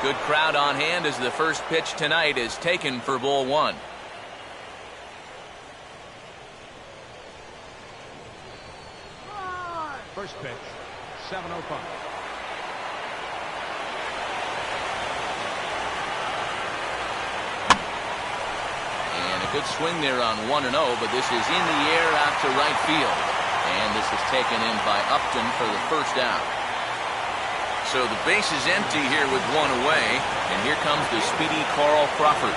Good crowd on hand as the first pitch tonight is taken for ball one. First pitch, 7-0 Good swing there on 1-0, but this is in the air out to right field. And this is taken in by Upton for the first out. So the base is empty here with one away, and here comes the speedy Carl Crawford.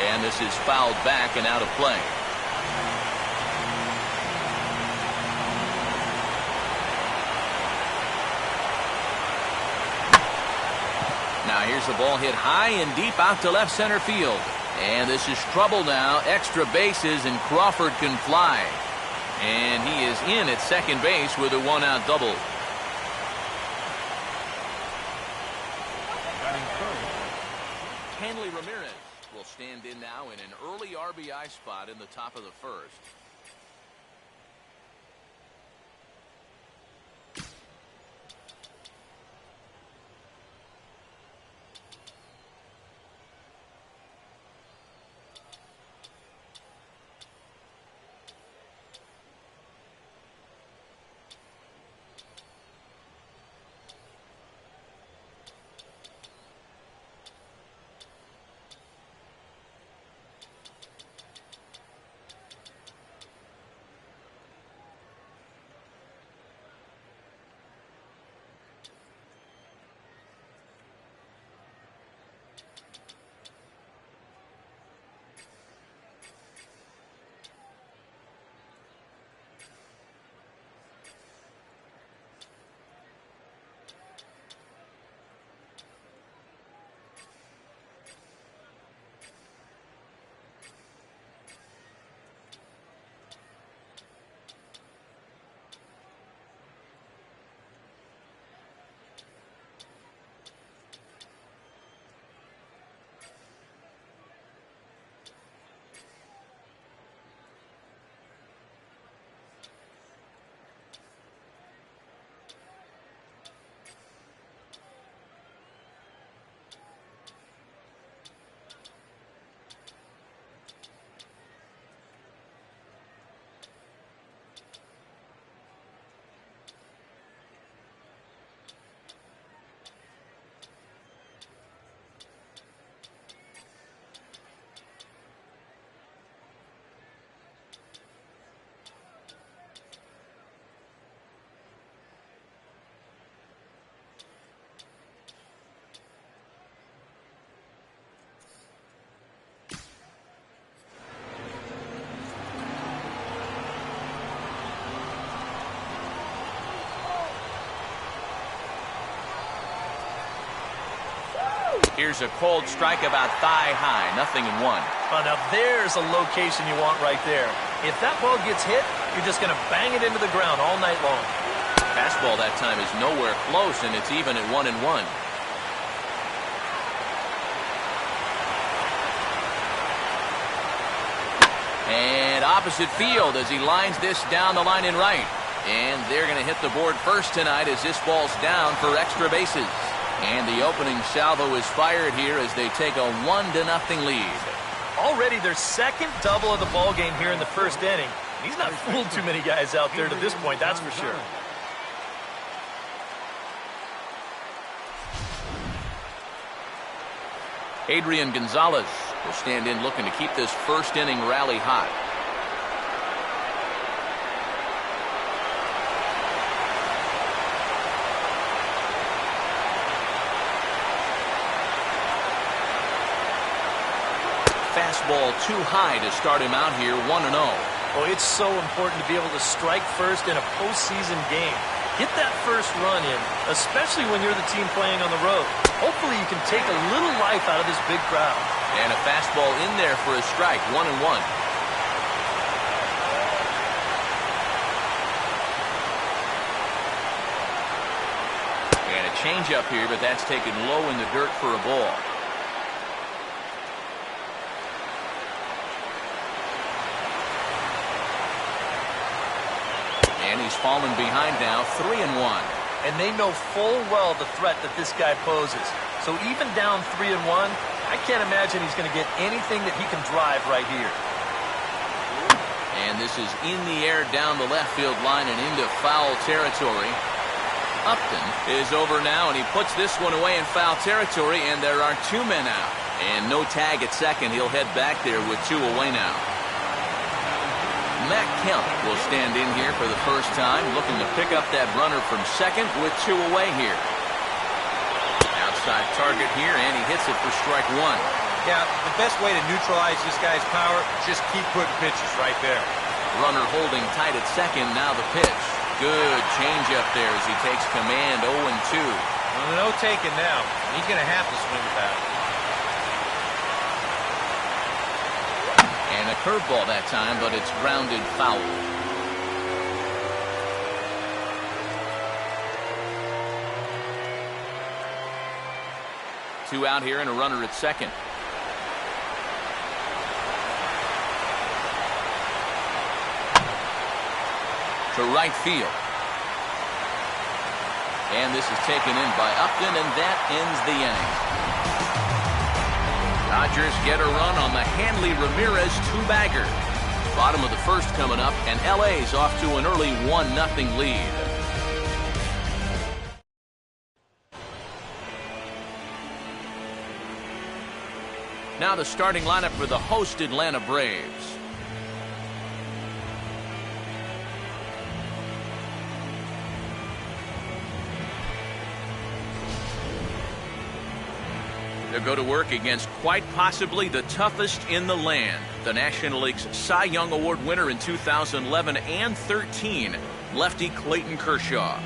And this is fouled back and out of play. Now here's the ball hit high and deep out to left center field. And this is trouble now. Extra bases and Crawford can fly. And he is in at second base with a one-out double. Hanley Ramirez will stand in now in an early RBI spot in the top of the first. Here's a cold strike about thigh high, 0-1. Oh, now there's a location you want right there. If that ball gets hit, you're just going to bang it into the ground all night long. Fastball that time is nowhere close, and it's even at 1-1. And opposite field as he lines this down the line in right. And they're going to hit the board first tonight as this ball's down for extra bases. And the opening salvo is fired here as they take a 1-0 lead. Already their second double of the ball game here in the first inning. He's not fooled too many guys out there to this point, that's for sure. Adrian Gonzalez will stand in looking to keep this first inning rally hot. Fastball too high to start him out here, 1-0. Oh, it's so important to be able to strike first in a postseason game. Get that first run in, especially when you're the team playing on the road. Hopefully you can take a little life out of this big crowd. And a fastball in there for a strike, 1-1. And a changeup here, but that's taken low in the dirt for a ball. And he's fallen behind now, 3-1. and they know full well the threat that this guy poses. So even down 3-1, I can't imagine he's going to get anything that he can drive right here. And this is in the air down the left field line and into foul territory. Upton is over now, and he puts this one away in foul territory, and there are 2 men out. And no tag at second. He'll head back there with 2 away now. Matt Kemp will stand in here for the first time, looking to pick up that runner from second with 2 away here. Outside target here, and he hits it for strike 1. Yeah, the best way to neutralize this guy's power, just keep putting pitches right there. Runner holding tight at second, now the pitch. Good changeup there as he takes command. 0-2. Well, no taking now. He's going to have to swing the bat. And a curveball that time, but it's grounded foul. Two out here and a runner at second. To right field. And this is taken in by Upton, and that ends the inning. Dodgers get a run on the Hanley Ramirez 2-bagger. Bottom of the first coming up, and LA's off to an early 1-0 lead. Now the starting lineup for the host Atlanta Braves. They'll go to work against quite possibly the toughest in the land. The National League's Cy Young Award winner in 2011 and 13, lefty Clayton Kershaw.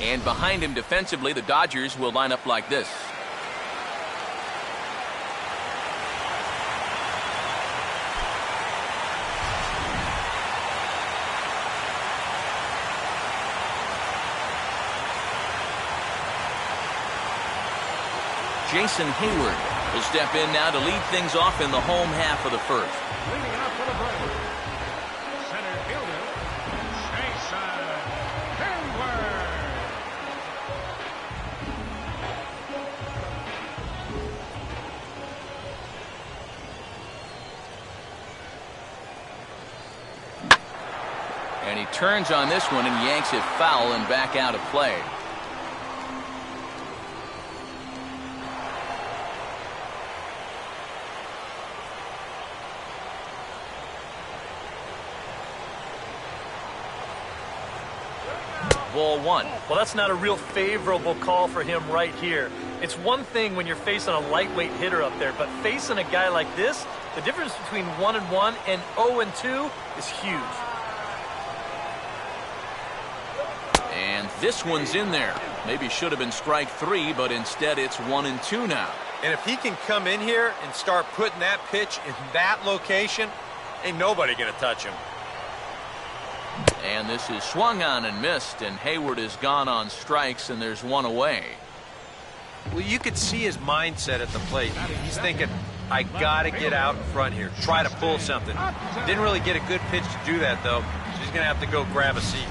And behind him defensively, the Dodgers will line up like this. Jason Hayward will step in now to lead things off in the home half of the first. Leading off for the Braves, center fielder, Jason Hayward. And he turns on this one and yanks it foul and back out of play. Ball 1. Well, that's not a real favorable call for him right here. It's one thing when you're facing a lightweight hitter up there, but facing a guy like this, the difference between 1-1 and 0-2 is huge. And this one's in there. Maybe should have been strike 3, but instead it's 1-2 now. And if he can come in here and start putting that pitch in that location, ain't nobody gonna touch him. And this is swung on and missed, and Hayward is gone on strikes, and there's one away. Well, you could see his mindset at the plate. He's thinking, I gotta get out in front here, try to pull something. Didn't really get a good pitch to do that, though, so he's gonna have to go grab a seat.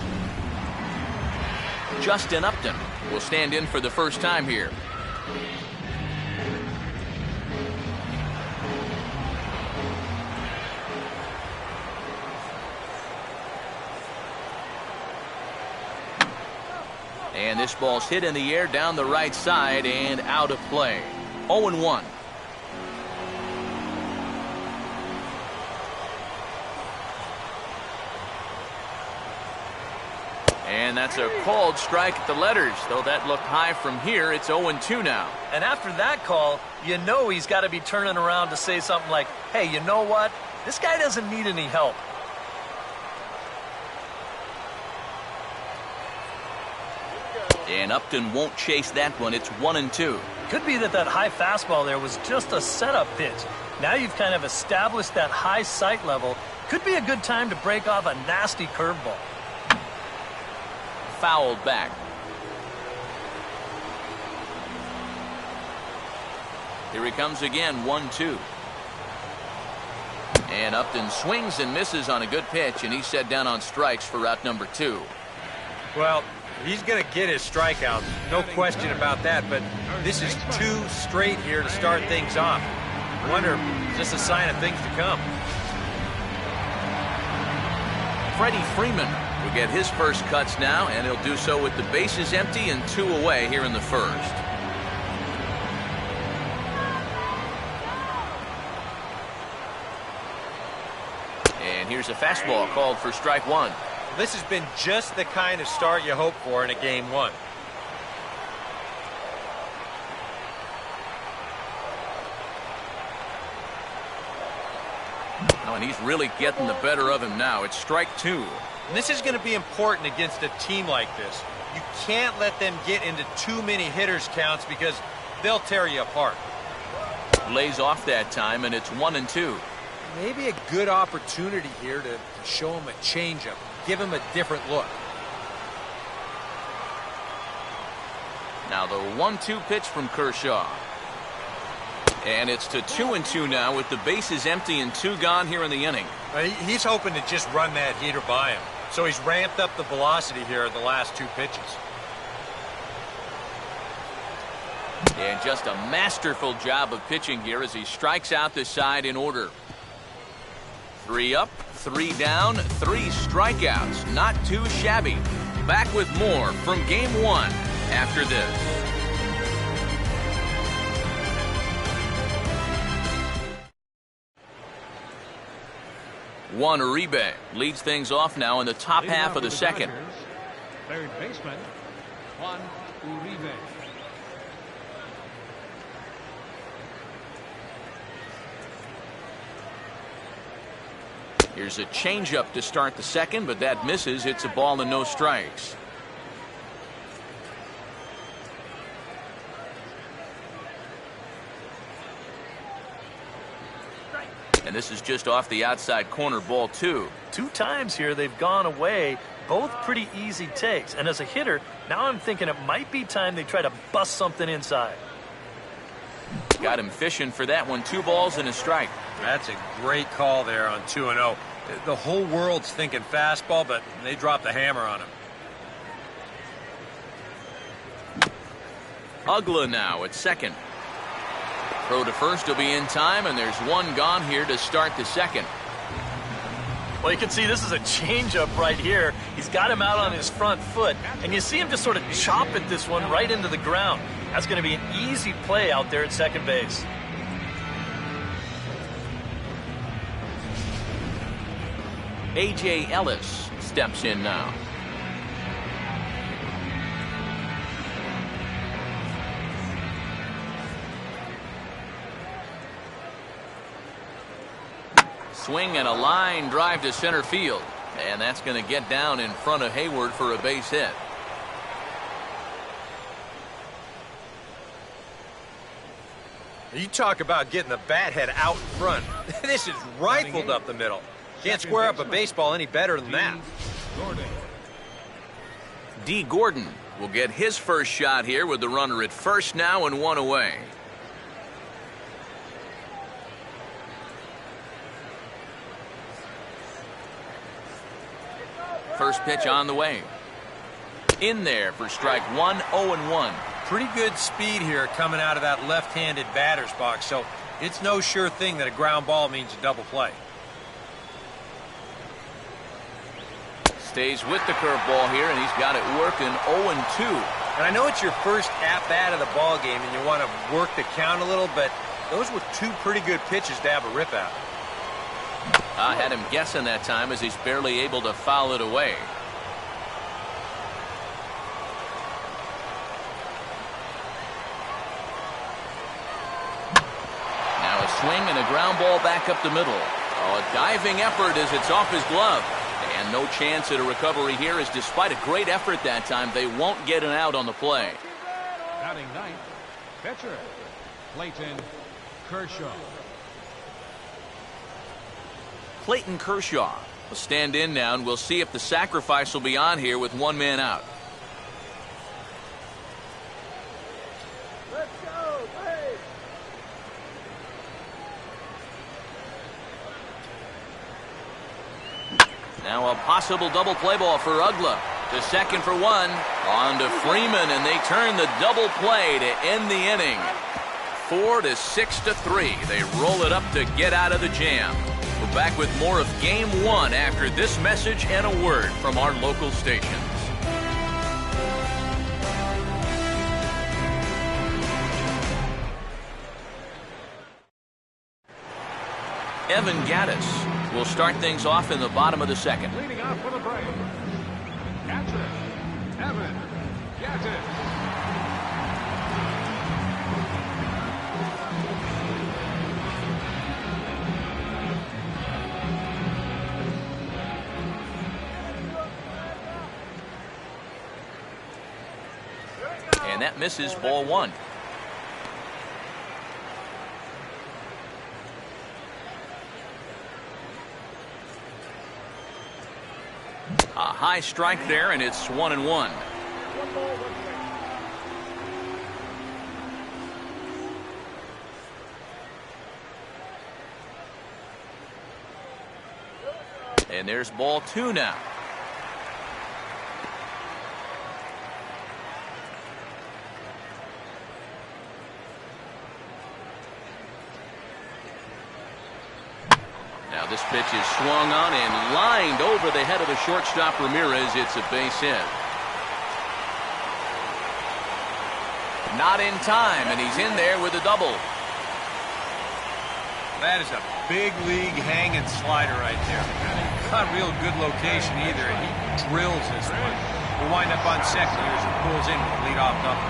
Justin Upton will stand in for the first time here. And this ball's hit in the air down the right side and out of play. 0-1. And that's a called strike at the letters. Though that looked high from here, it's 0-2 now. And after that call, you know he's got to be turning around to say something like, hey, you know what? This guy doesn't need any help. And Upton won't chase that one. It's 1-2. Could be that high fastball there was just a setup pitch. Now you've kind of established that high sight level. Could be a good time to break off a nasty curveball. Fouled back. Here he comes again, 1-2. And Upton swings and misses on a good pitch, and he's set down on strikes for route number 2. Well, he's going to get his strikeouts, no question about that, but this is 2 straight here to start things off. I wonder, is this a sign of things to come? Freddie Freeman will get his first cuts now, and he'll do so with the bases empty and 2 away here in the first. And here's a fastball called for strike 1. This has been just the kind of start you hope for in a game 1. Oh, and he's really getting the better of him now. It's strike 2. And this is going to be important against a team like this. You can't let them get into too many hitters counts because they'll tear you apart. Lays off that time, and it's 1-2. Maybe a good opportunity here to show him a changeup. Give him a different look. Now the 1-2 pitch from Kershaw. And it's to 2-2 now with the bases empty and 2 gone here in the inning. He's hoping to just run that heater by him. So he's ramped up the velocity here in the last 2 pitches. And just a masterful job of pitching here as he strikes out the side in order. 3 up, 3 down, 3 strikeouts. Not too shabby. Back with more from Game 1 after this. Juan Uribe leads things off now in the top half of the second. Third baseman, Juan Uribe. Here's a changeup to start the second, but that misses. It's a ball and no strikes. And this is just off the outside corner, ball 2. 2 times here they've gone away, both pretty easy takes. And as a hitter, now I'm thinking it might be time they try to bust something inside. Got him fishing for that one. 2 balls and a strike. That's a great call there on 2-0. The whole world's thinking fastball, but they dropped the hammer on him. Ugla now at second. Throw to first will be in time, and there's 1 gone here to start the second. Well, you can see this is a changeup right here. He's got him out on his front foot, and you see him just sort of chop at this one right into the ground. That's going to be an easy play out there at second base. A.J. Ellis steps in now. Swing and a line drive to center field. And that's going to get down in front of Hayward for a base hit. You talk about getting the bat head out in front. This is rifled up the middle. Can't square up a baseball any better than that. Gordon. D. Gordon will get his first shot here with the runner at first now and one away. First pitch on the way. In there for strike one, 0-1. Pretty good speed here coming out of that left-handed batter's box, so it's no sure thing that a ground ball means a double play. Stays with the curveball here, and he's got it working 0-2. And I know it's your first at-bat of the ball game, and you want to work the count a little, but those were two pretty good pitches to have a rip out. I had him guessing that time as he's barely able to foul it away. Now a swing and a ground ball back up the middle. Oh, a diving effort as it's off his glove. And no chance at a recovery here, as despite a great effort that time, they won't get an out on the play. Batting ninth, pitcher, Clayton Kershaw. Clayton Kershaw will stand in now, and we'll see if the sacrifice will be on here with one man out. Let's go, hey! Now a possible double play ball for Ugla. To second for one. On to Freeman, and they turn the double play to end the inning. 4-6-3. They roll it up to get out of the jam. We're back with more of Game 1 after this message and a word from our local stations. Evan Gaddis will start things off in the bottom of the second. Leading off for the Braves, catcher, Evan Gaddis. And that misses, ball one. A high strike there, and it's 1-1. And there's ball two now. Now this pitch is swung on and lined over the head of the shortstop Ramirez. It's a base hit. Not in time, and he's in there with a double. That is a big league hanging slider right there. Not real good location either, and he drills this one. We'll wind up on second here as he pulls in with the leadoff double.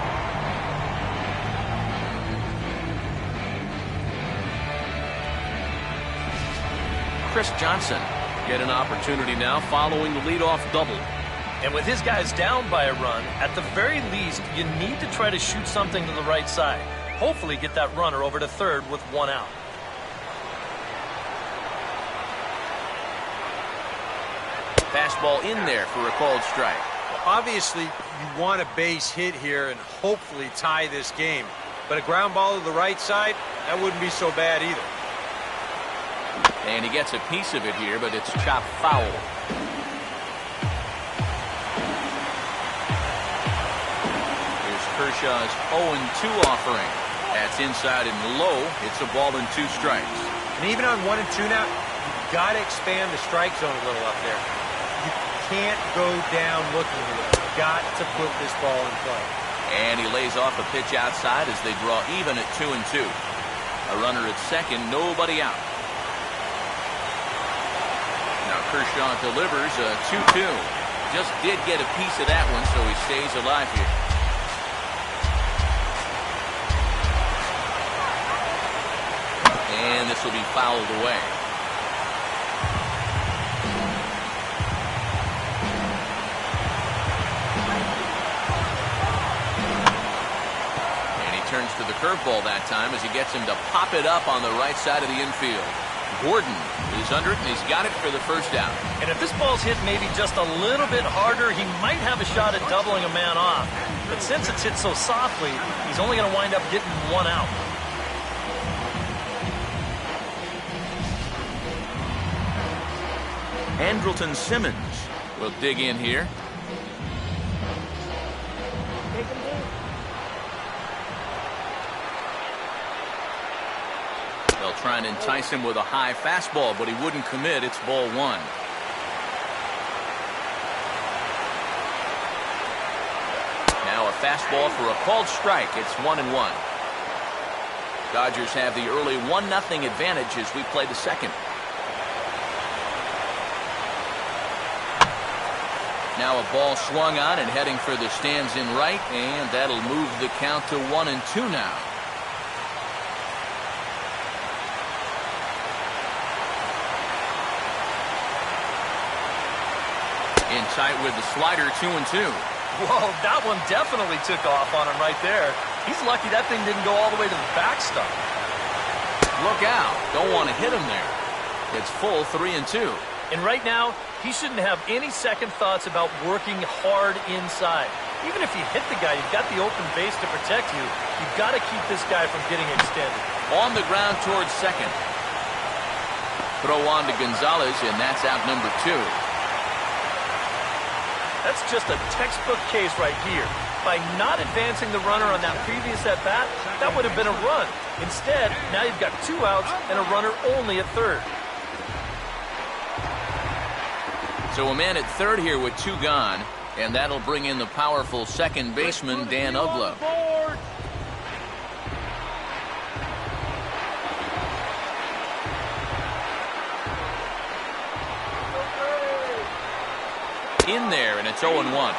Chris Johnson get an opportunity now following the leadoff double. And with his guys down by a run, at the very least, you need to try to shoot something to the right side. Hopefully get that runner over to third with one out. Fastball in there for a called strike. Well, obviously, you want a base hit here and hopefully tie this game. But a ground ball to the right side, that wouldn't be so bad either. And he gets a piece of it here, but it's chopped foul. Here's Kershaw's 0-2 offering. That's inside and low. It's a ball and two strikes. And even on 1 and 2 now, you've got to expand the strike zone a little up there. You can't go down looking at it. You've got to put this ball in play. And he lays off a pitch outside as they draw even at 2-2. A runner at second, nobody out. Now Kershaw delivers a 2-2. Just did get a piece of that one, so he stays alive here. And this will be fouled away. And he turns to the curveball that time as he gets him to pop it up on the right side of the infield. Gordon He's under it, and he's got it for the first out. And if this ball's hit maybe just a little bit harder, he might have a shot at doubling a man off. But since it's hit so softly, he's only going to wind up getting one out. Andrelton Simmons will dig in here. They'll try and entice him with a high fastball, but he wouldn't commit. It's ball one. Now a fastball for a called strike. It's 1-1. Dodgers have the early 1-0 advantage as we play the second. Now a ball swung on and heading for the stands in right, and that'll move the count to 1-2 now. In tight with the slider, 2-2. Whoa, that one definitely took off on him right there. He's lucky that thing didn't go all the way to the backstop. Look out. Don't want to hit him there. It's full 3-2. And right now, he shouldn't have any second thoughts about working hard inside. Even if you hit the guy, you've got the open base to protect you. You've got to keep this guy from getting extended. On the ground towards second. Throw on to Gonzalez, and that's out number 2. That's just a textbook case right here. By not advancing the runner on that previous at-bat, that would have been a run. Instead, now you've got 2 outs and a runner only at third. So a man at third here with 2 gone, and that'll bring in the powerful second baseman, Dan Uglow. In there, and it's 0-1.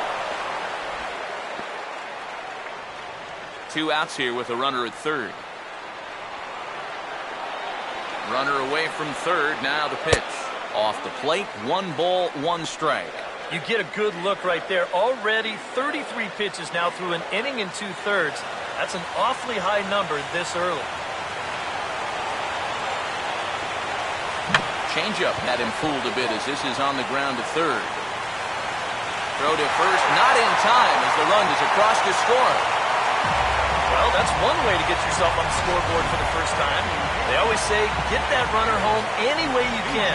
2 outs here with a runner at third. Runner away from third, now the pitch. Off the plate, 1 ball, 1 strike. You get a good look right there. Already 33 pitches now through an inning and 2/3. That's an awfully high number this early. Changeup had him fooled a bit as this is on the ground to third. Throw to first, not in time as the run is across to score. Well, that's one way to get yourself on the scoreboard for the first time. They always say, get that runner home any way you can.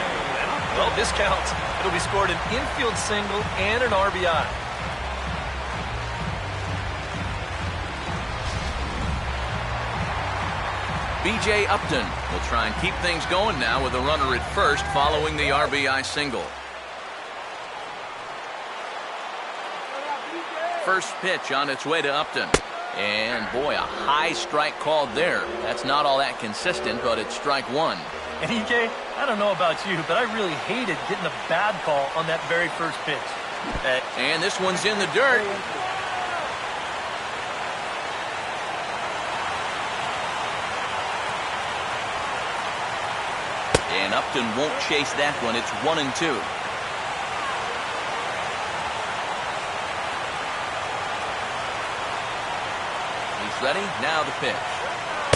Well, this counts. It'll be scored an infield single and an RBI. B.J. Upton will try and keep things going now with a runner at first following the RBI single. First pitch on its way to Upton. And, boy, a high strike called there. That's not all that consistent, but it's strike 1. And, EK, I don't know about you, but I really hated getting a bad call on that very first pitch. And this one's in the dirt. And Upton won't chase that one. It's 1-2. Ready? Now the pitch.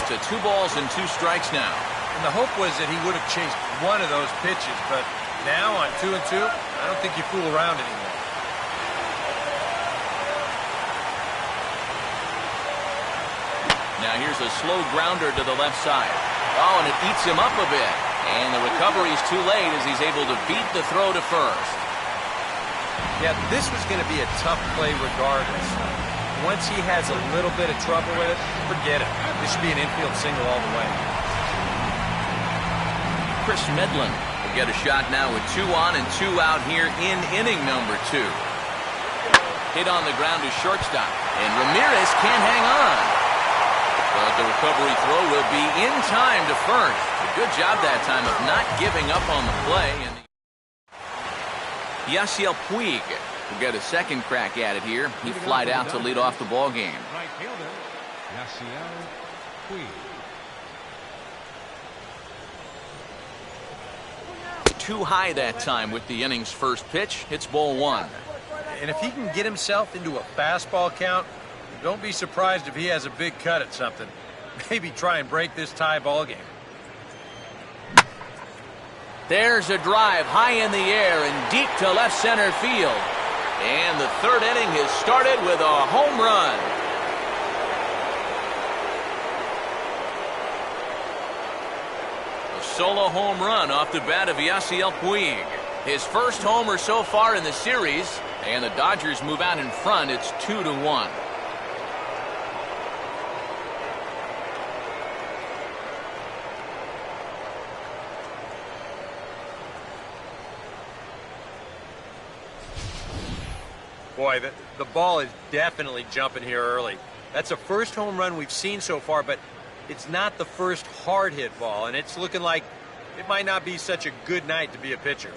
To 2 balls and 2 strikes now. And the hope was that he would have chased one of those pitches, but now on 2-2, I don't think you fool around anymore. Now here's a slow grounder to the left side. Oh, and it eats him up a bit. And the recovery's too late as he's able to beat the throw to first. Yeah, this was going to be a tough play regardless. Once he has a little bit of trouble with it, forget it. This should be an infield single all the way. Chris Medlin will get a shot now with 2 on and 2 out here in inning number 2. Hit on the ground to shortstop, and Ramirez can't hang on. But the recovery throw will be in time to first. A good job that time of not giving up on the play. And Yasiel Puig will get a second crack at it here. He flied out to lead off the ball game. Right fielder, Yasiel Puig. Too high that time with the inning's first pitch. It's ball 1. And if he can get himself into a fastball count, don't be surprised if he has a big cut at something. Maybe try and break this tie ball game. There's a drive high in the air and deep to left center field. And the third inning has started with a home run. A solo home run off the bat of Yasiel Puig. His first homer so far in the series, and the Dodgers move out in front. It's 2-1. Boy, the ball is definitely jumping here early. That's the first home run we've seen so far, but it's not the first hard hit ball, and it's looking like it might not be such a good night to be a pitcher.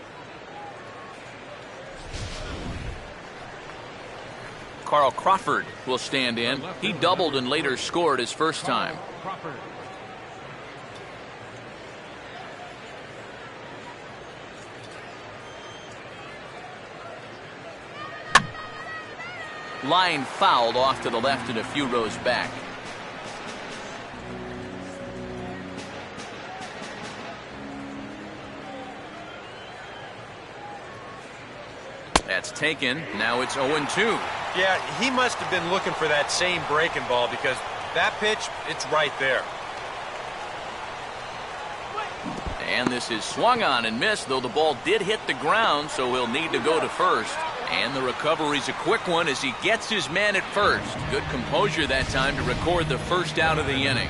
Carl Crawford will stand in. He doubled and later scored his first time. Crawford. Line fouled off to the left and a few rows back. That's taken. Now it's 0-2. Yeah, he must have been looking for that same breaking ball because that pitch, it's right there. And this is swung on and missed, though the ball did hit the ground, so he'll need to go to first. And the recovery's a quick one as he gets his man at first. Good composure that time to record the first out of the inning.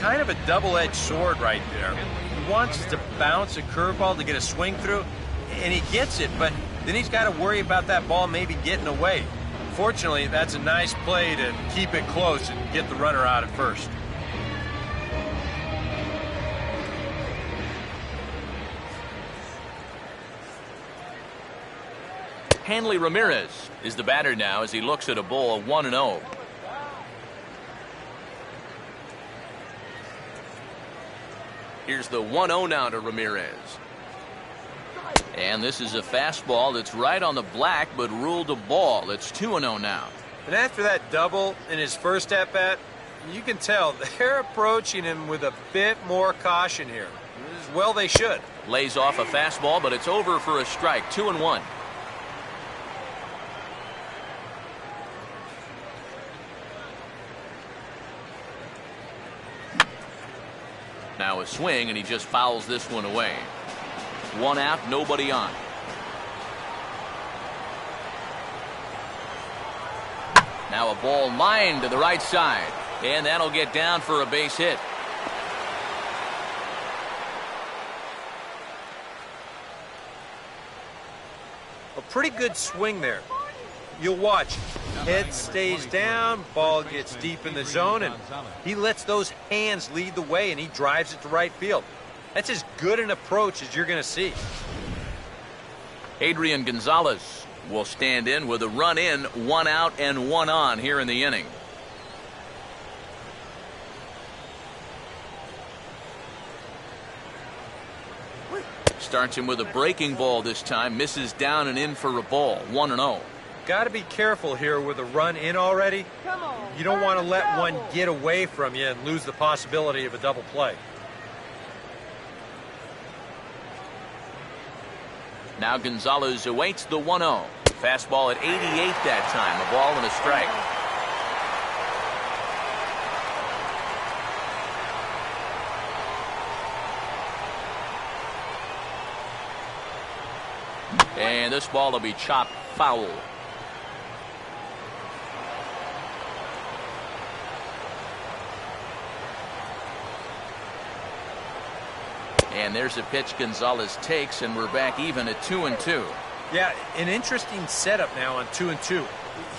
Kind of a double-edged sword right there. He wants to bounce a curveball to get a swing through, and he gets it, but then he's got to worry about that ball maybe getting away. Fortunately, that's a nice play to keep it close and get the runner out at first. Hanley Ramirez is the batter now as he looks at a ball of 1-0. Here's the 1-0 now to Ramirez. And this is a fastball that's right on the black but ruled a ball. It's 2-0 now. And after that double in his first at-bat, you can tell they're approaching him with a bit more caution here. As well they should. Lays off a fastball, but it's over for a strike. 2-1. Now a swing, and he just fouls this one away. One out, nobody on. Now a ball lined to the right side, and that'll get down for a base hit. A pretty good swing there. You'll watch. Head stays down, ball gets deep in the zone, and he lets those hands lead the way, and he drives it to right field. That's as good an approach as you're going to see. Adrian Gonzalez will stand in with a run in, 1 out and 1 on here in the inning. Starts him with a breaking ball this time, misses down and in for a ball. 1-0. Got to be careful here with a run in already. You don't want to let one get away from you and lose the possibility of a double play. Now Gonzalez awaits the 1-0. Fastball at 88 that time. A ball and a strike. And this ball will be chopped foul. And there's a pitch Gonzalez takes, and we're back even at 2-2. Yeah, an interesting setup now on 2-2.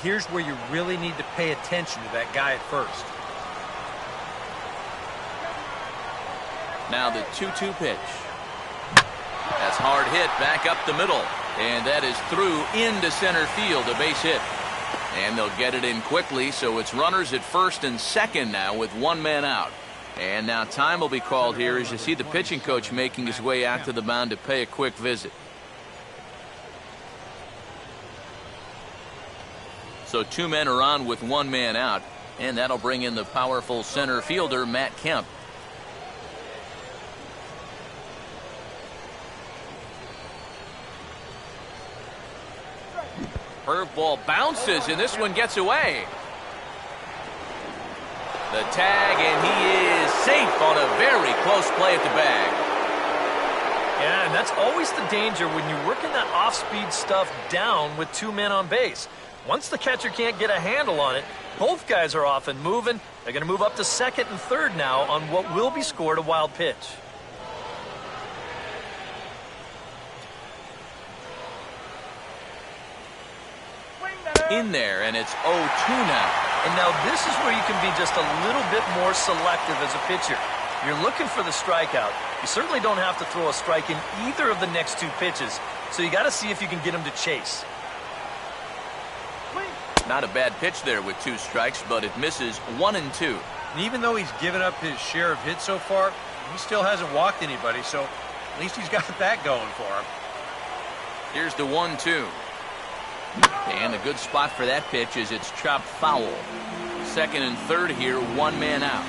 Here's where you really need to pay attention to that guy at first. Now the 2-2 pitch. That's hard hit back up the middle. And that is through into center field, a base hit. And they'll get it in quickly, so it's runners at first and second now with one man out. And now time will be called here as you see the pitching coach making his way out to the mound to pay a quick visit. So two men are on with one man out, and that'll bring in the powerful center fielder Matt Kemp. Curveball bounces, and this one gets away. The tag, and he is safe on a very close play at the bag. Yeah, and that's always the danger when you're working that off-speed stuff down with 2 men on base. Once the catcher can't get a handle on it, both guys are off and moving. They're going to move up to second and third now on what will be scored a wild pitch. In there, and it's 0-2 now. And now this is where you can be just a little bit more selective as a pitcher. You're looking for the strikeout. You certainly don't have to throw a strike in either of the next 2 pitches, so you got to see if you can get him to chase. Not a bad pitch there with 2 strikes, but it misses 1 and 2. And even though he's given up his share of hits so far, he still hasn't walked anybody, so at least he's got that going for him. Here's the 1-2. And a good spot for that pitch is it's chopped foul. Second and third here, 1 man out.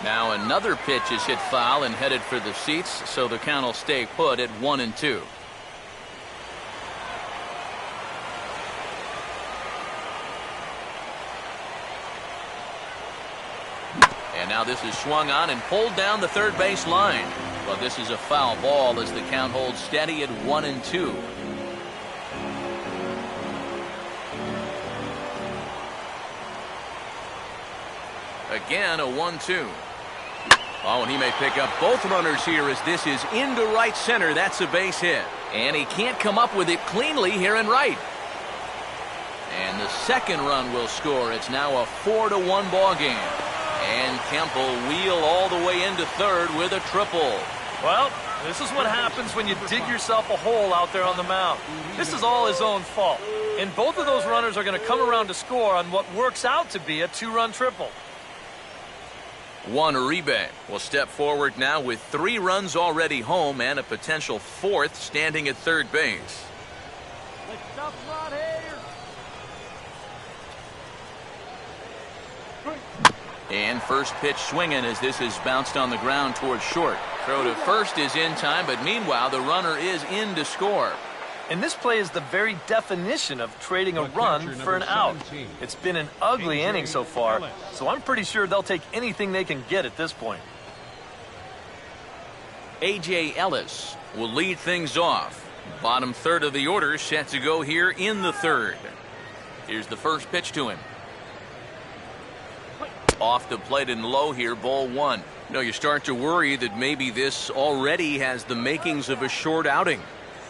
Now another pitch is hit foul and headed for the seats, so the count will stay put at 1 and 2. And now this is swung on and pulled down the third base line. But this is a foul ball as the count holds steady at 1 and 2. Again, a 1-2. Oh, and he may pick up both runners here as this is into right center. That's a base hit. And he can't come up with it cleanly here in right. And the second run will score. It's now a 4-1 ball game. And Kemp will wheel all the way into third with a triple. Well, this is what happens when you dig yourself a hole out there on the mound. This is all his own fault. And both of those runners are going to come around to score on what works out to be a 2-run triple. Juan Uribe will step forward now with 3 runs already home and a potential 4th standing at third base. And first pitch swinging as this is bounced on the ground towards short. Throw to first is in time, but meanwhile the runner is in to score. And this play is the very definition of trading a run for an out. It's been an ugly inning so far, so I'm pretty sure they'll take anything they can get at this point. A.J. Ellis will lead things off. Bottom third of the order set to go here in the third. Here's the first pitch to him. Off the plate and low here, ball 1. You know, you start to worry that maybe this already has the makings of a short outing.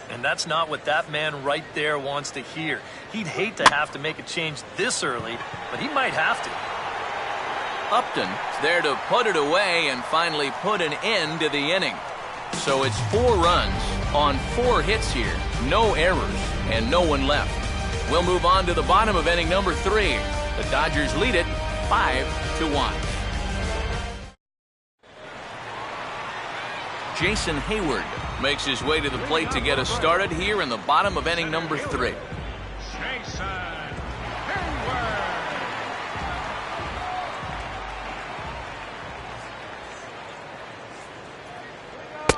And that's not what that man right there wants to hear. He'd hate to have to make a change this early, but he might have to. Upton is there to put it away and finally put an end to the inning. So it's 4 runs on 4 hits here. No errors and no one left. We'll move on to the bottom of inning number 3. The Dodgers lead it 5-1. Jason Hayward makes his way to the plate to get us started here in the bottom of inning number 3. Jason Hayward.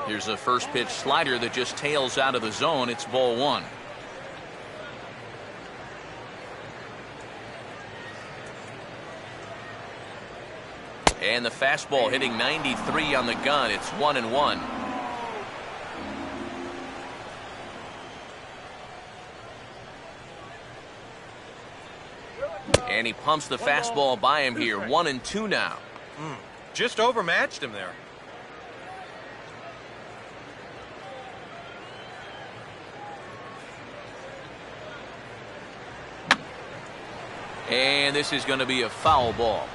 Here's a first pitch slider that just tails out of the zone. It's ball 1. And the fastball hitting 93 on the gun. It's 1-1. And he pumps the fastball by him here. 1-2 now. Just overmatched him there. And this is going to be a foul ball.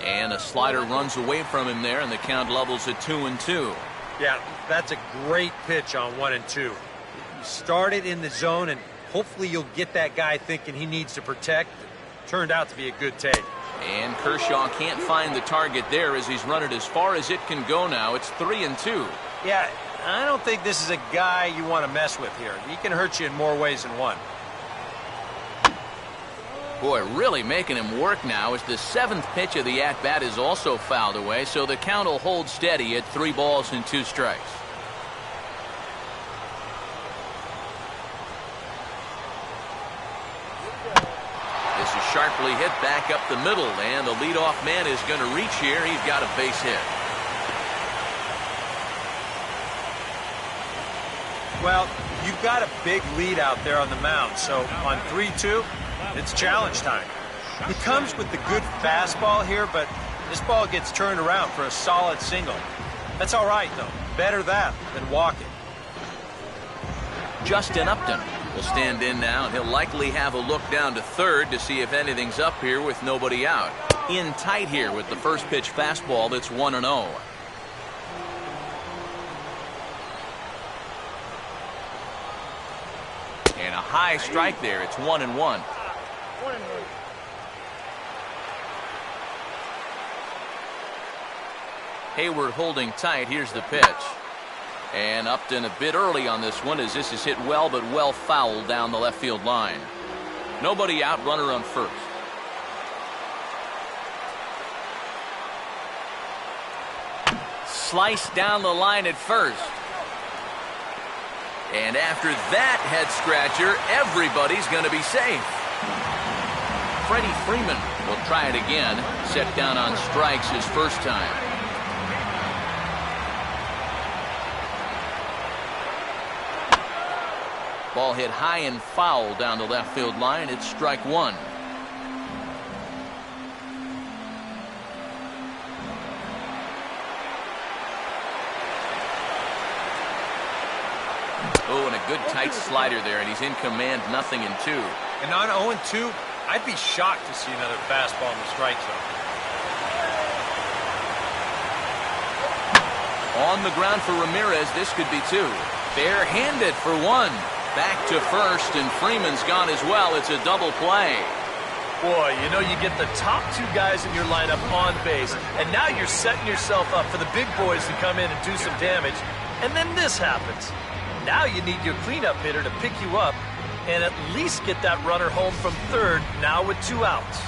And a slider runs away from him there, and the count levels at 2-2. Yeah, that's a great pitch on 1-2. You start it in the zone, and hopefully you'll get that guy thinking he needs to protect. It turned out to be a good take. And Kershaw can't find the target there as he's run it as far as it can go now. It's 3-2. Yeah, I don't think this is a guy you want to mess with here. He can hurt you in more ways than one. Boy, really making him work now as the 7th pitch of the at-bat is also fouled away, so the count will hold steady at 3 balls and 2 strikes. This is sharply hit back up the middle, and the leadoff man is going to reach here. He's got a base hit. Well, you've got a big lead out there on the mound, so on 3-2, it's challenge time. He comes with the good fastball here, but this ball gets turned around for a solid single. That's all right, though. Better that than walking. Justin Upton will stand in now, and he'll likely have a look down to third to see if anything's up here with nobody out. In tight here with the first pitch fastball that's 1-0. And a high strike there. It's 1-1. Hayward holding tight. Here's the pitch. And Upton a bit early on this one as this is hit well, but well fouled down the left field line. Nobody out, runner on first. Sliced down the line at first. And after that head scratcher, everybody's going to be safe. Freddie Freeman will try it again. Set down on strikes his first time. Ball hit high and foul down the left field line. It's strike 1. Oh, and a good tight slider there, and he's in command, 0-2. And on 0-2, I'd be shocked to see another fastball in the strike zone. On the ground for Ramirez, this could be 2. Bare-handed for 1. Back to first, and Freeman's gone as well. It's a double play. Boy, you know, you get the top 2 guys in your lineup on base, and now you're setting yourself up for the big boys to come in and do some damage. And then this happens. Now you need your cleanup hitter to pick you up and at least get that runner home from third, now with 2 outs.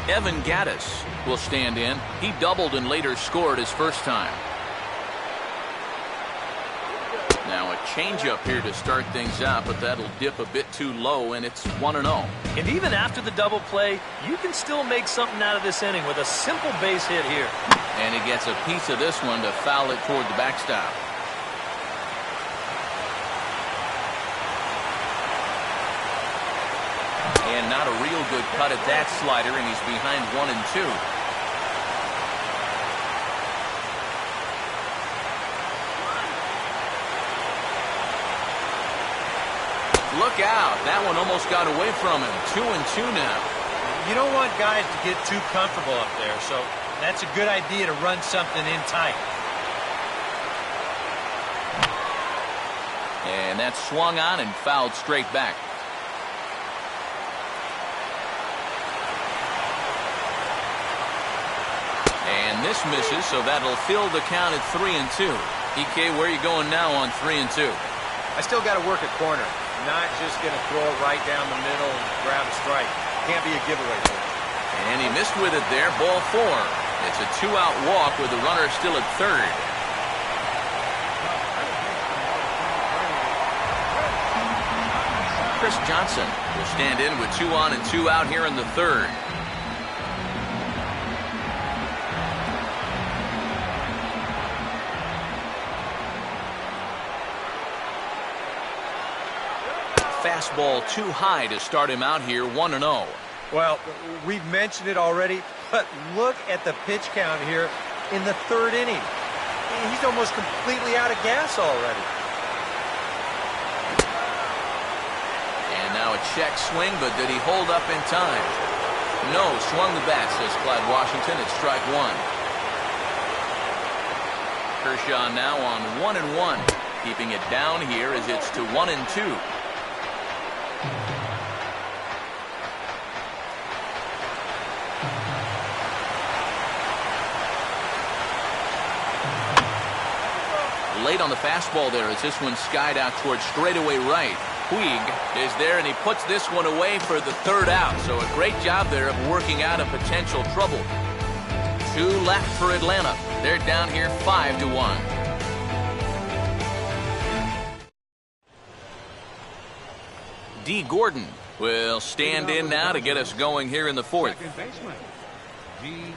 Evan Gattis will stand in. He doubled and later scored his first time. Now a changeup here to start things out, but that'll dip a bit too low, and it's 1-0. And even after the double play, you can still make something out of this inning with a simple base hit here. And he gets a piece of this one to foul it toward the backstop. And not a real good cut at that slider, and he's behind 1-2. Look out. That one almost got away from him. 2-2 now. You don't want guys to get too comfortable up there, so that's a good idea to run something in tight. And that's swung on and fouled straight back. And this misses, so that'll fill the count at 3-2. EK, where are you going now on 3-2? I still got to work at corner. Not just going to throw it right down the middle and grab a strike. Can't be a giveaway for him. And he missed with it there, ball 4. It's a 2-out walk with the runner still at third. Chris Johnson will stand in with 2 on and 2 out here in the third. Fastball too high to start him out here, 1-0. Well, we've mentioned it already, but look at the pitch count here in the 3rd inning. He's almost completely out of gas already. And now a check swing, but did he hold up in time? No, swung the bat, says Clyde Washington. It's strike 1. Kershaw now on 1-1. Keeping it down here as it's to 1-2. Late on the fastball there as this one skied out towards straightaway right. Puig is there, and he puts this one away for the third out. So a great job there of working out a potential trouble. 2 left for Atlanta. They're down here 5-1. D. Gordon will stand in now to get us going here in the fourth. Second baseman, D.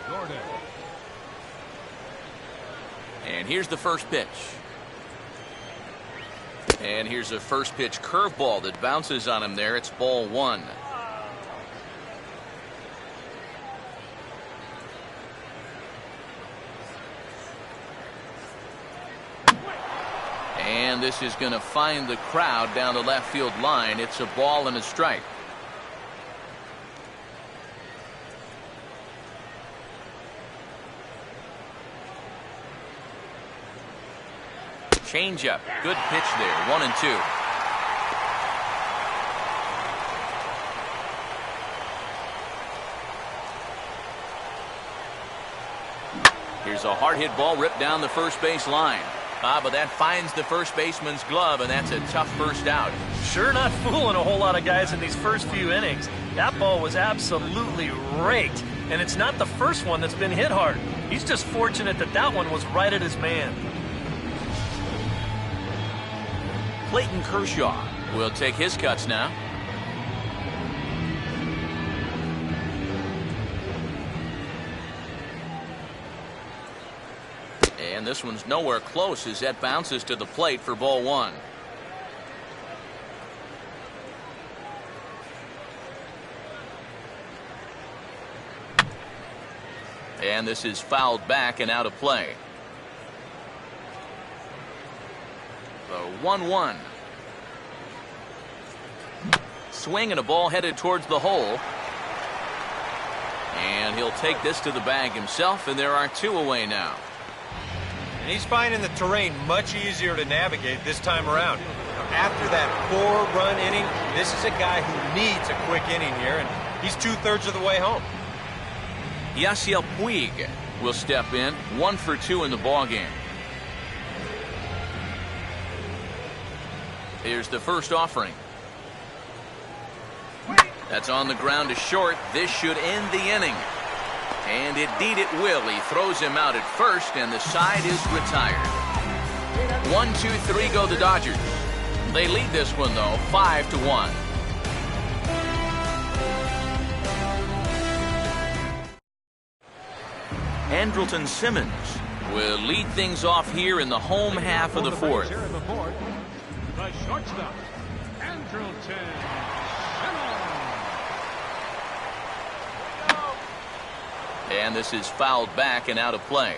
Gordon. And here's the first pitch. And here's a first pitch curveball that bounces on him there. It's ball 1. And this is going to find the crowd down the left field line. It's a ball and a strike. Changeup. Good pitch there. 1-2. Here's a hard hit ball ripped down the first base line. But that finds the first baseman's glove, and that's a tough first out. Sure not fooling a whole lot of guys in these first few innings. That ball was absolutely raked, and it's not the first one that's been hit hard. He's just fortunate that that one was right at his man. Clayton Kershaw will take his cuts now. And this one's nowhere close as that bounces to the plate for ball 1. And this is fouled back and out of play. The 1-1. Swing and a ball headed towards the hole. And he'll take this to the bag himself, and there are 2 away now. And he's finding the terrain much easier to navigate this time around. After that 4-run inning, this is a guy who needs a quick inning here, and he's 2/3 of the way home. Yasiel Puig will step in, 1 for 2 in the ballgame. Here's the first offering. That's on the ground to short. This should end the inning. And indeed it will. He throws him out at first, and the side is retired. 1-2-3 go the Dodgers. They lead this one, though, 5-1. Andrelton Simmons will lead things off here in the home half of the fourth. Here in the fourth, the shortstop, Andrelton Simmons. And this is fouled back and out of play.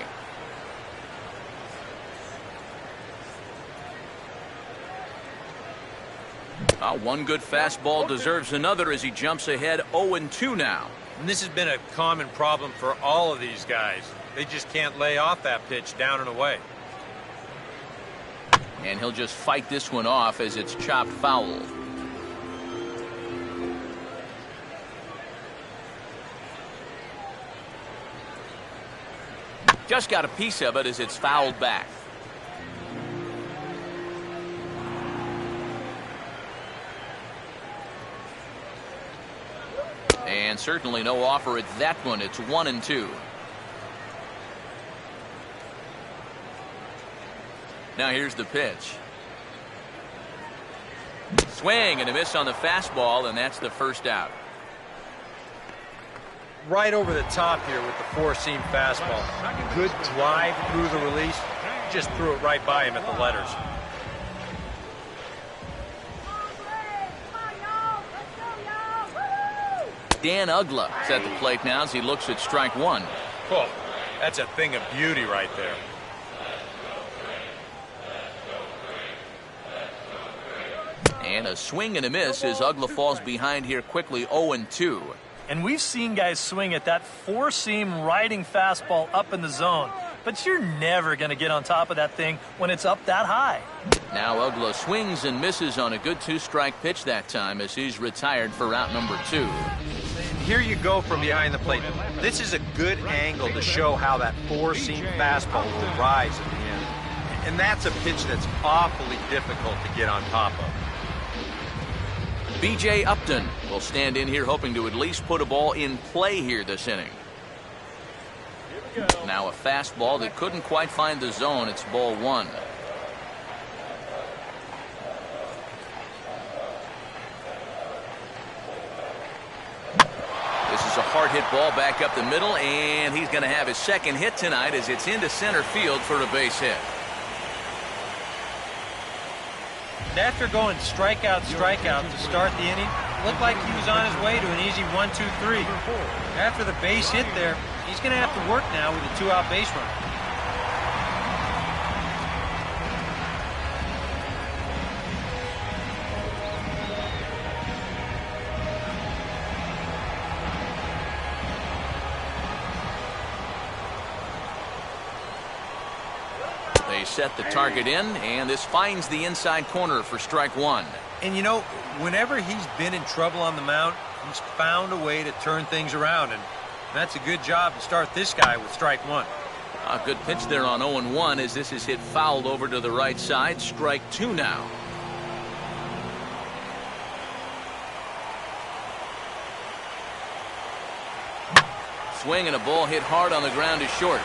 One good fastball deserves another as he jumps ahead 0-2 now. And this has been a common problem for all of these guys. They just can't lay off that pitch down and away. And he'll just fight this one off as it's chopped foul. Just got a piece of it as it's fouled back. And certainly no offer at that one. It's 1-2. Now here's the pitch. Swing and a miss on the fastball, and that's the first out. Right over the top here with the 4-seam fastball. Good drive through the release. Just threw it right by him at the letters. Dan Uggla is at the plate now as he looks at strike 1. Oh, that's a thing of beauty right there. And a swing and a miss as Uggla falls behind here quickly 0-2. And we've seen guys swing at that 4-seam riding fastball up in the zone. But you're never going to get on top of that thing when it's up that high. Now Uggla swings and misses on a good 2-strike pitch that time as he's retired for route number 2. Here you go from behind the plate. This is a good angle to show how that 4-seam fastball will rise at the end. And that's a pitch that's awfully difficult to get on top of. B.J. Upton will stand in here hoping to at least put a ball in play here this inning. Now a fastball that couldn't quite find the zone. It's ball one. This is a hard hit ball back up the middle, and he's going to have his second hit tonight as it's into center field for a base hit. After going strikeout to start the inning, it looked like he was on his way to an easy 1-2-3. After the base hit there, he's going to have to work now with a two-out base runner. They set the target in, and this finds the inside corner for strike one. And you know, whenever he's been in trouble on the mound, he's found a way to turn things around, and that's a good job to start this guy with strike one. A good pitch there on 0-1 as this is hit fouled over to the right side. Strike two now. Swing and a ball hit hard on the ground is short.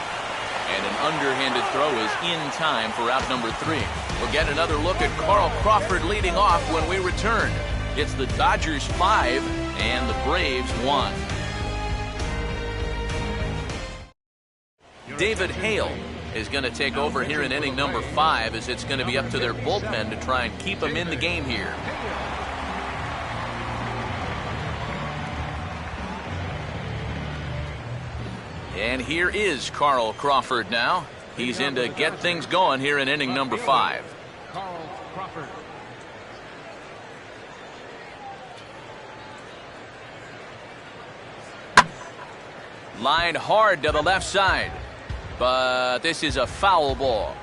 And an underhanded throw is in time for out number three. We'll get another look at Carl Crawford leading off when we return. It's the Dodgers 5 and the Braves 1. David Hale is going to take over here in inning number 5 as it's going to be up to their bullpen to try and keep him in the game here. And here is Carl Crawford now. He's in to get things going here in inning number 5. Carl Crawford. Line hard to the left side. But this is a foul ball.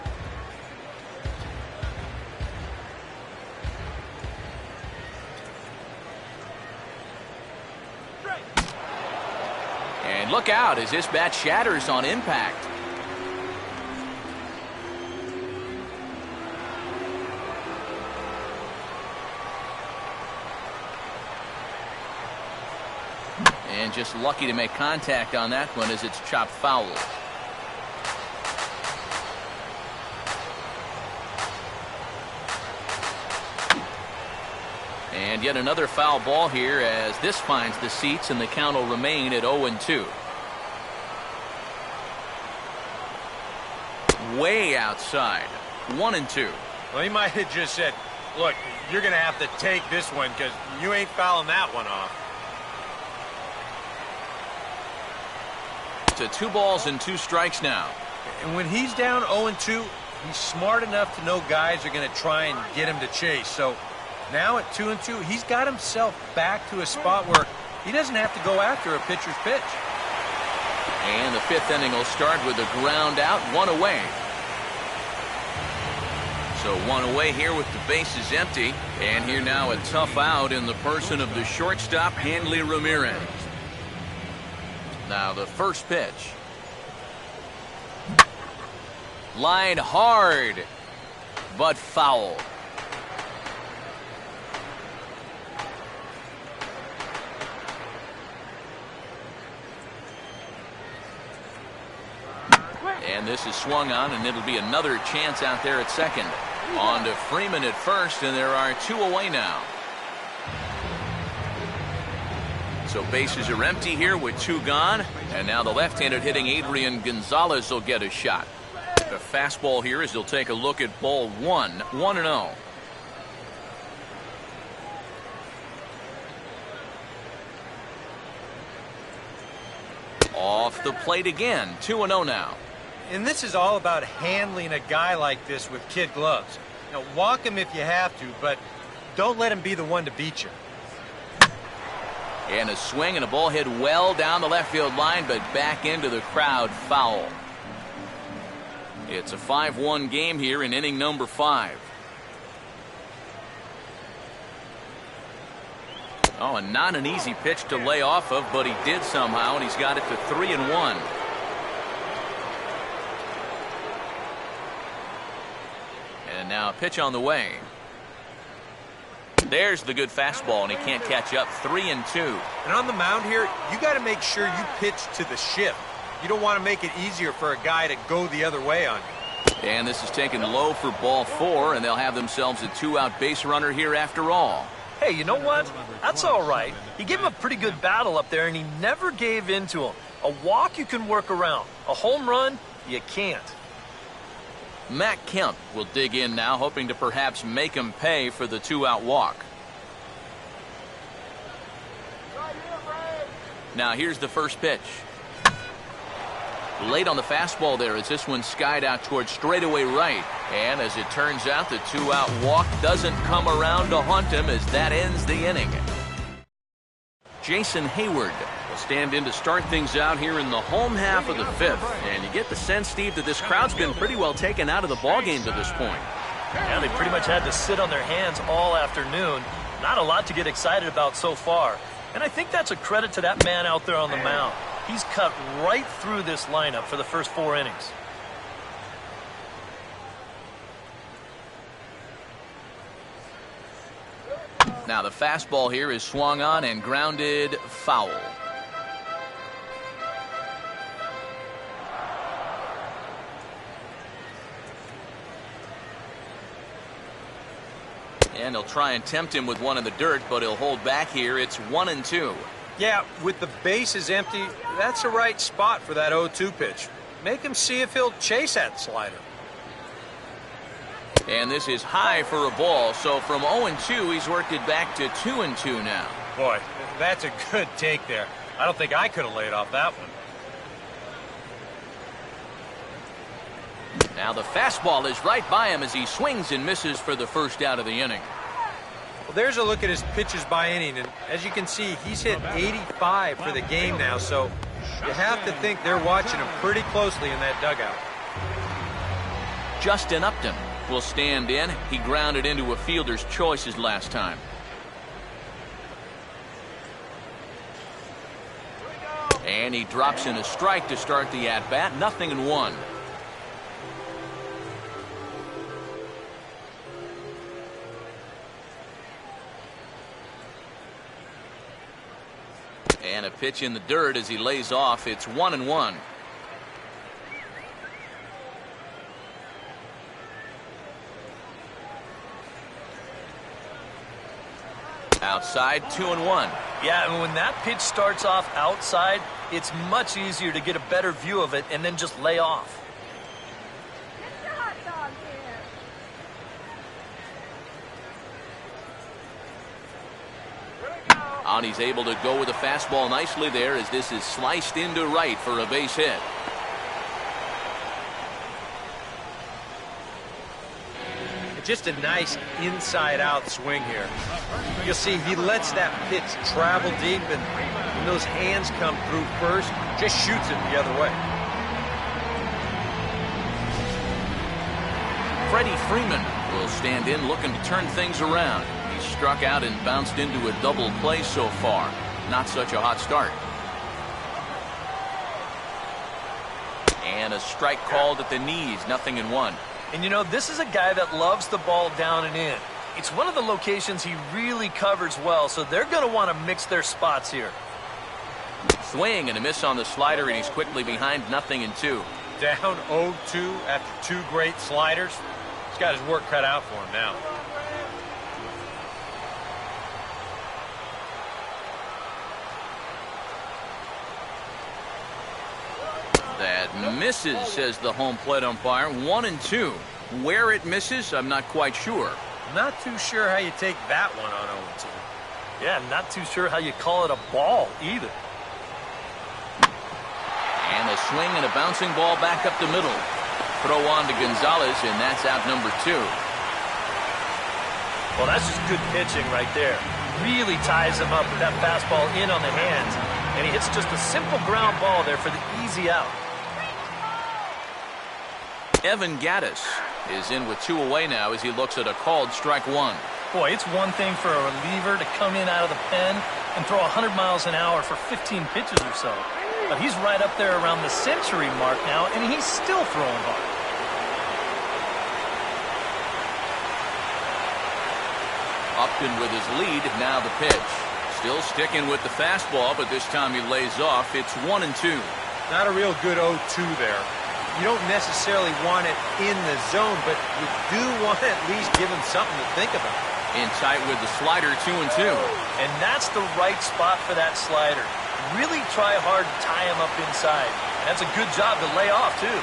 And look out as this bat shatters on impact. And just lucky to make contact on that one as it's chopped foul. And yet another foul ball here as this finds the seats and the count will remain at 0-2. Way outside. 1-2. Well, he might have just said, look, you're going to have to take this one because you ain't fouling that one off. To 2 balls and 2 strikes now. And when he's down 0-2, he's smart enough to know guys are going to try and get him to chase. So now at 2-2, he's got himself back to a spot where he doesn't have to go after a pitcher's pitch. And the 5th inning will start with a ground out, 1 away. So 1 away here with the bases empty. And here now a tough out in the person of the shortstop, Hanley Ramirez. Now the first pitch. Line hard, but foul. And this is swung on, and it'll be another chance out there at second. On to Freeman at first, and there are 2 away now. So bases are empty here with 2 gone, and now the left-handed hitting Adrian Gonzalez will get a shot. The fastball here as he'll take a look at ball 1, 1-0. Off the plate again, 2-0 now. And this is all about handling a guy like this with kid gloves. Now, walk him if you have to, but don't let him be the one to beat you. And a swing and a ball hit well down the left field line, but back into the crowd, foul. It's a 5-1 game here in inning number 5. Oh, and not an easy pitch to lay off of, but he did somehow, and he's got it to 3-1. And now a pitch on the way. There's the good fastball, and he can't catch up. 3-2. And on the mound here, you got to make sure you pitch to the shift. You don't want to make it easier for a guy to go the other way on you. And this is taken low for ball 4, and they'll have themselves a 2-out base runner here after all. Hey, you know what? That's all right. He gave him a pretty good battle up there, and he never gave in to him. A walk you can work around. A home run, you can't. Matt Kemp will dig in now, hoping to perhaps make him pay for the 2-out walk. Now here's the first pitch. Late on the fastball there as this one skied out towards straightaway right. And as it turns out, the 2-out walk doesn't come around to haunt him as that ends the inning. Jason Hayward will stand in to start things out here in the home half of the 5th. And you get the sense, Steve, that this crowd's been pretty well taken out of the ballgame to this point. Yeah, they pretty much had to sit on their hands all afternoon. Not a lot to get excited about so far. And I think that's a credit to that man out there on the mound. He's cut right through this lineup for the first 4 innings. Now the fastball here is swung on and grounded foul. And he'll try and tempt him with one in the dirt, but he'll hold back here. It's 1-2. Yeah, with the bases empty, that's the right spot for that 0-2 pitch. Make him see if he'll chase that slider. And this is high for a ball, so from 0-2, he's worked it back to 2-2 now. Boy, that's a good take there. I don't think I could have laid off that one. Now the fastball is right by him as he swings and misses for the first out of the inning. Well, there's a look at his pitches by inning, and as you can see, he's hit 85 for the game now, so you have to think they're watching him pretty closely in that dugout. Justin Upton will stand in. He grounded into a fielder's choice his last time. And he drops in a strike to start the at-bat. 0-1. And a pitch in the dirt as he lays off. It's 1-1. Outside, 2-1. Yeah, and when that pitch starts off outside, it's much easier to get a better view of it and then just lay off. And he's able to go with the fastball nicely there as this is sliced into right for a base hit. Just a nice inside-out swing here. You'll see he lets that pitch travel deep, and when those hands come through first, just shoots it the other way. Freddie Freeman will stand in looking to turn things around. He struck out and bounced into a double play so far. Not such a hot start. And a strike called at the knees. 0-1. And you know, this is a guy that loves the ball down and in. It's one of the locations he really covers well, so they're going to want to mix their spots here. Swing and a miss on the slider, and he's quickly behind. 0-2. Down 0-2 after 2 great sliders. He's got his work cut out for him now. That misses, says the home plate umpire. 1-2. Where it misses, I'm not quite sure. Not too sure how you take that one on 0-2. Yeah, not too sure how you call it a ball either. And a swing and a bouncing ball back up the middle. Throw on to Gonzalez, and that's out number 2. Well, that's just good pitching right there. Really ties him up with that fastball in on the hands. And he hits just a simple ground ball there for the easy out. Evan Gattis is in with 2 away now as he looks at a called strike 1. Boy, it's one thing for a reliever to come in out of the pen and throw 100 miles an hour for 15 pitches or so. But he's right up there around the century mark now, and he's still throwing hard. Upton with his lead. Now the pitch. Still sticking with the fastball, but this time he lays off. It's 1-2. Not a real good 0-2 there. You don't necessarily want it in the zone, but you do want to at least give him something to think about. In tight with the slider, 2-2. And that's the right spot for that slider. Really try hard to tie him up inside. And that's a good job to lay off, too.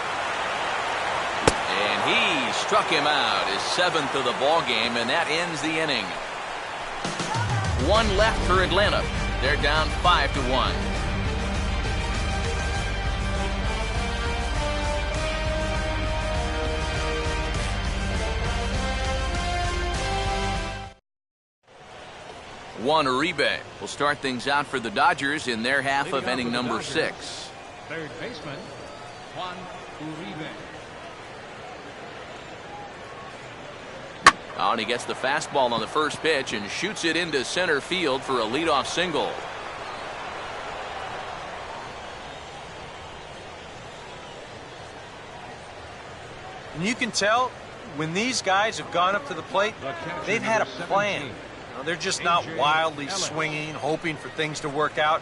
And he struck him out, his 7th of the ball game, and that ends the inning. One left for Atlanta. They're down 5-1. Juan Uribe will start things out for the Dodgers in their half of inning number 6. Third baseman, Juan Uribe. Oh, and he gets the fastball on the first pitch and shoots it into center field for a leadoff single. And you can tell when these guys have gone up to the plate, they've had a plan. They're just not wildly swinging, hoping for things to work out.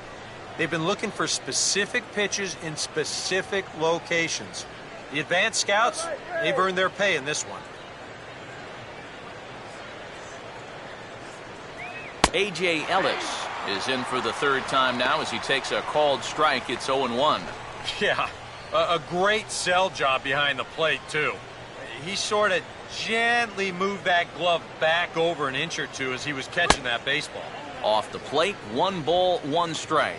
They've been looking for specific pitches in specific locations. The advanced scouts, they've earned their pay in this one. A.J. Ellis is in for the third time now as he takes a called strike. It's 0-1. Yeah, a great sell job behind the plate, too. He sort of gently moved that glove back over an inch or two as he was catching that baseball. Off the plate, 1 ball, 1 strike.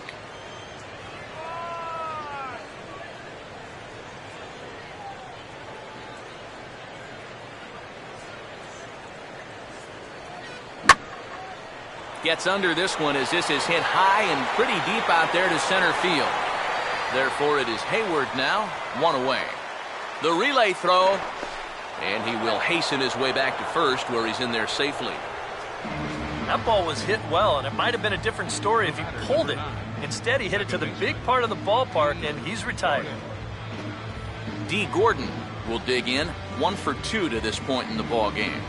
Gets under this one as this is hit high and pretty deep out there to center field. Therefore, it is Hayward now, 1 away. The relay throw, and he will hasten his way back to first where he's in there safely. That ball was hit well, and it might have been a different story if he pulled it. Instead, he hit it to the big part of the ballpark, and he's retired. D. Gordon will dig in, 1 for 2 to this point in the ball game.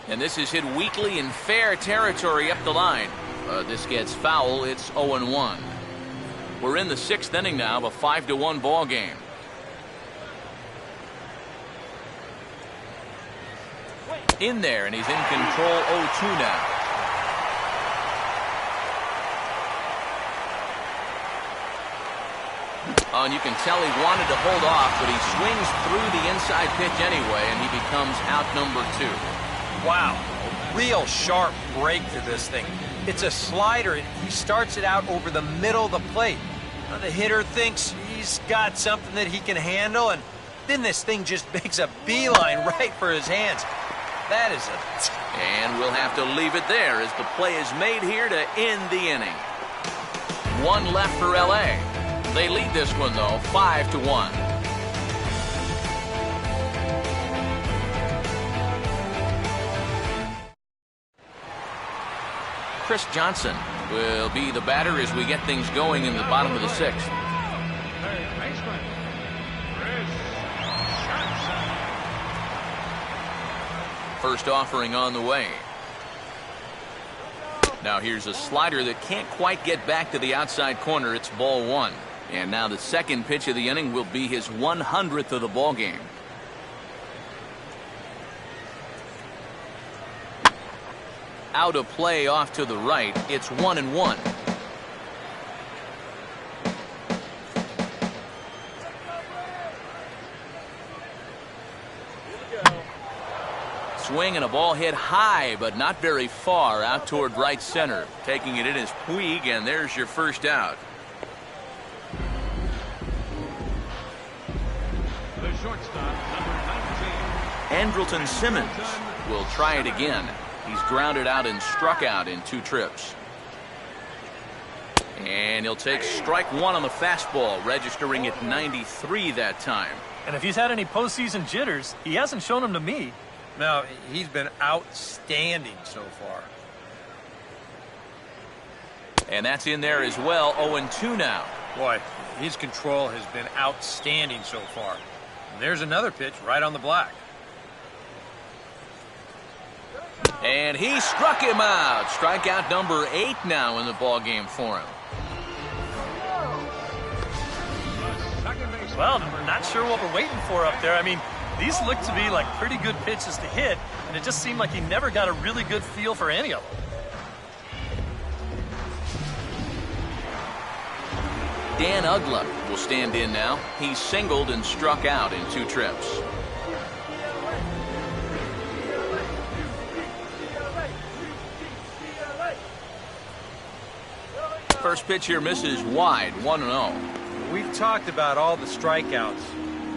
And this is hit weakly in fair territory up the line. This gets foul. It's 0-1. We're in the 6th inning now of a 5-1 ball game. In there, and he's in control. 0-2 now. Oh, and you can tell he wanted to hold off, but he swings through the inside pitch anyway, and he becomes out number 2. Wow, a real sharp break to this thing. It's a slider, and he starts it out over the middle of the plate. Now, the hitter thinks he's got something that he can handle, and then this thing just makes a beeline right for his hands. That is a... And we'll have to leave it there as the play is made here to end the inning. 1 left for L.A. They lead this one, though, 5-1. Chris Johnson will be the batter as we get things going in the bottom of the 6th. Third baseman, Chris Johnson. First offering on the way. Now here's a slider that can't quite get back to the outside corner. It's ball 1. And now the second pitch of the inning will be his 100th of the ball game. Out of play off to the right. It's 1-1. Swing and a ball hit high, but not very far out toward right center. Taking it in is Puig, and there's your first out. The shortstop, number 19. Andrelton Simmons will try it again. He's grounded out and struck out in 2 trips. And he'll take strike 1 on the fastball, registering at 93 that time. And if he's had any postseason jitters, he hasn't shown them to me. No, he's been outstanding so far. And that's in there as well. 0-2 now. Boy, his control has been outstanding so far. And there's another pitch right on the black. And he struck him out. Strikeout number 8 now in the ball game for him. Well, we're not sure what we're waiting for up there. I mean, these look to be like pretty good pitches to hit, and it just seemed like he never got a really good feel for any of them. Dan Ugla will stand in now. He singled and struck out in 2 trips. First pitch here misses wide, 1-0. We've talked about all the strikeouts.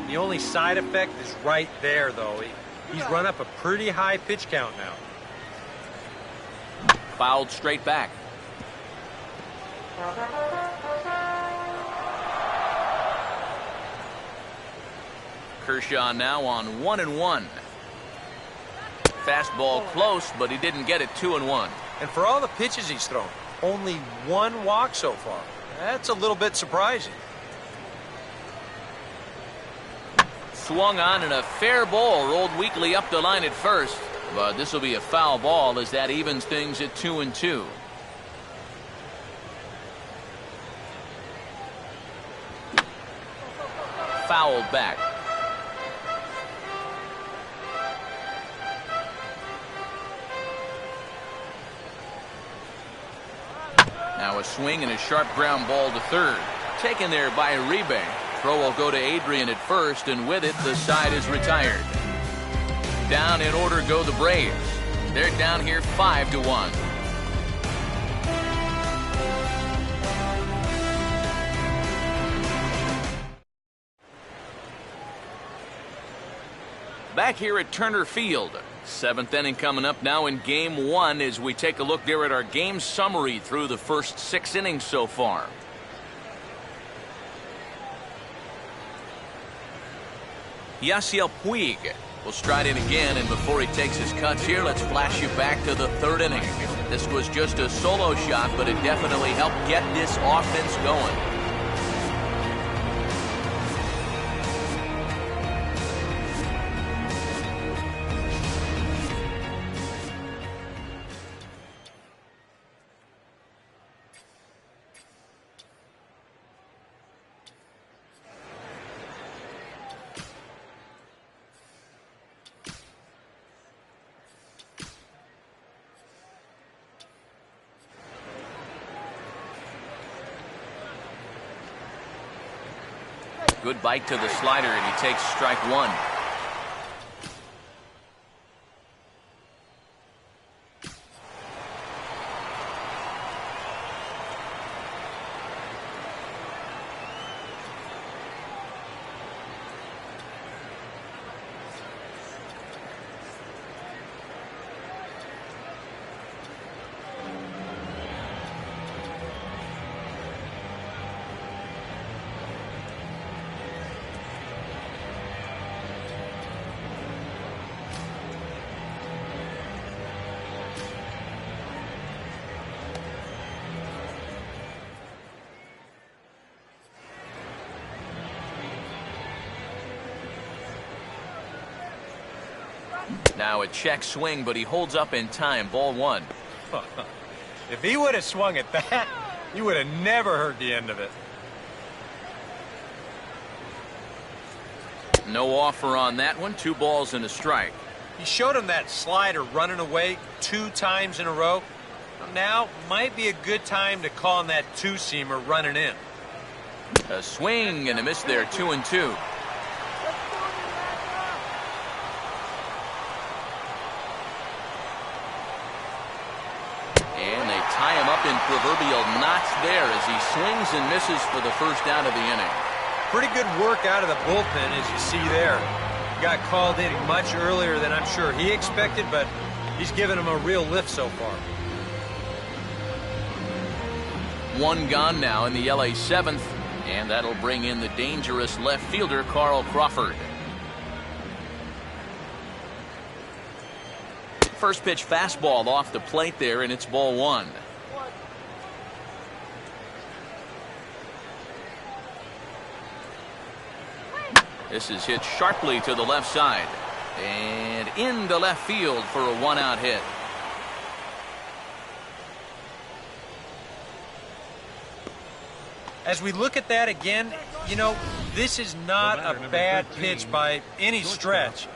The only side effect is right there, though. He's run up a pretty high pitch count now. Fouled straight back. Kershaw now on 1-1. Fastball close, but he didn't get it. 2-1. And for all the pitches he's thrown, only 1 walk so far. That's a little bit surprising. Swung on and a fair ball rolled weakly up the line at first, but this will be a foul ball as that evens things at 2-2. Fouled back. Now a swing and a sharp ground ball to third. Taken there by Uribe. Throw will go to Adrian at first, and with it, the side is retired. Down in order go the Braves. They're down here 5-1. Back here at Turner Field. 7th inning coming up now in Game 1 as we take a look there at our game summary through the first 6 innings so far. Yasiel Puig will stride in again, and before he takes his cuts here, let's flash you back to the 3rd inning. This was just a solo shot, but it definitely helped get this offense going. Good bite to the slider, and he takes strike 1. Now a check swing, but he holds up in time. Ball 1. If he would have swung at that, you would have never heard the end of it. No offer on that one. 2 balls and a strike. He showed him that slider running away 2 times in a row. Now might be a good time to call him that 2-seamer running in. A swing and a miss there. 2-2. Tie him up in proverbial knots there as he swings and misses for the first out of the inning. Pretty good work out of the bullpen, as you see there. He got called in much earlier than I'm sure he expected, but he's given him a real lift so far. 1 gone now in the LA 7th, and that'll bring in the dangerous left fielder Carl Crawford. First pitch fastball off the plate there, and it's ball 1. This is hit sharply to the left side and into left field for a one-out hit. As we look at that again, you know, this is not a bad pitch by any stretch.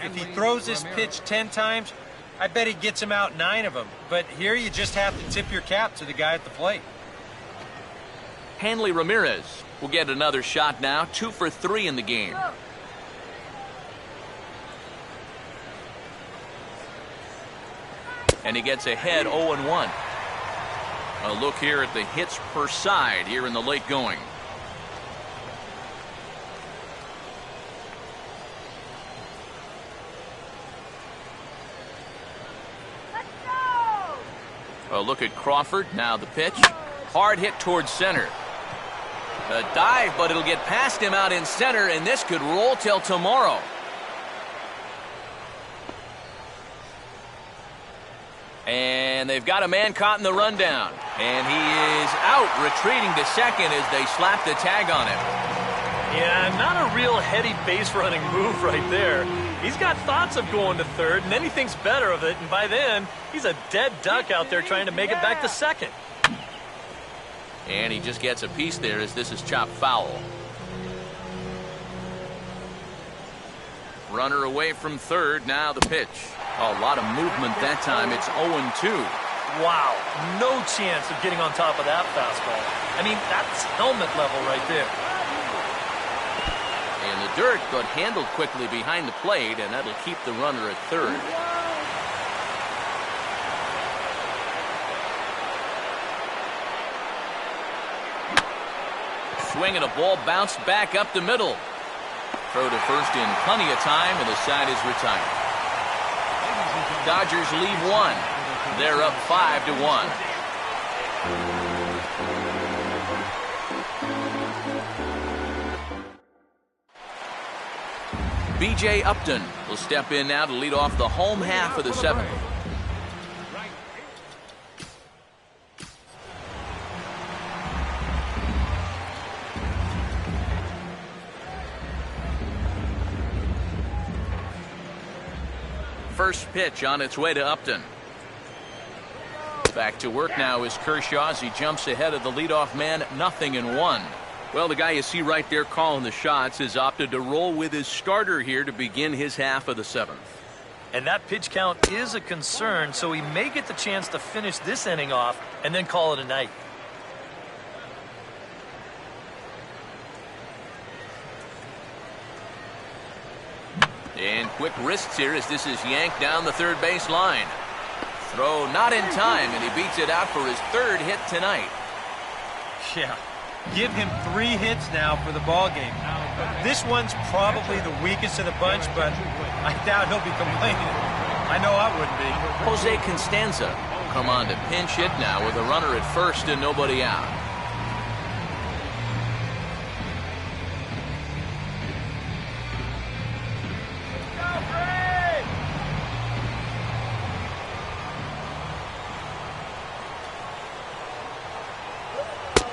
If he throws this pitch 10 times, I bet he gets him out 9 of them. But here you just have to tip your cap to the guy at the plate. Hanley Ramirez will get another shot now, 2 for 3 in the game. And he gets ahead 0-1. A look here at the hits per side here in the late going. A look at Crawford. Now the pitch. Hard hit towards center. A dive, but it'll get past him out in center, and this could roll till tomorrow. And they've got a man caught in the rundown. And he is out, retreating to second as they slap the tag on him. Yeah, not a real heady base running move right there. He's got thoughts of going to third, and then he thinks better of it, and by then, he's a dead duck out there trying to make it back to second. And he just gets a piece there as this is chopped foul. Runner away from third, now the pitch. A lot of movement that time. It's 0-2. Wow, no chance of getting on top of that fastball. I mean, that's helmet level right there. In the dirt, but handled quickly behind the plate, and that'll keep the runner at third. Swing and a ball bounced back up the middle. Throw to first in plenty of time, and the side is retired. Dodgers lead 1. They're up 5-1. B.J. Upton will step in now to lead off the home half of the 7th. First pitch on its way to Upton. Back to work now is Kershaw as he jumps ahead of the leadoff man, 0-1. Well, the guy you see right there calling the shots has opted to roll with his starter here to begin his half of the 7th. And that pitch count is a concern, so he may get the chance to finish this inning off and then call it a night. And quick wrists here as this is yanked down the third base line. Throw not in time, and he beats it out for his 3rd hit tonight. Yeah, give him 3 hits now for the ball game. This one's probably the weakest of the bunch, but I doubt he'll be complaining. I know I wouldn't be. Jose Constanza will come on to pinch hit now with a runner at first and nobody out.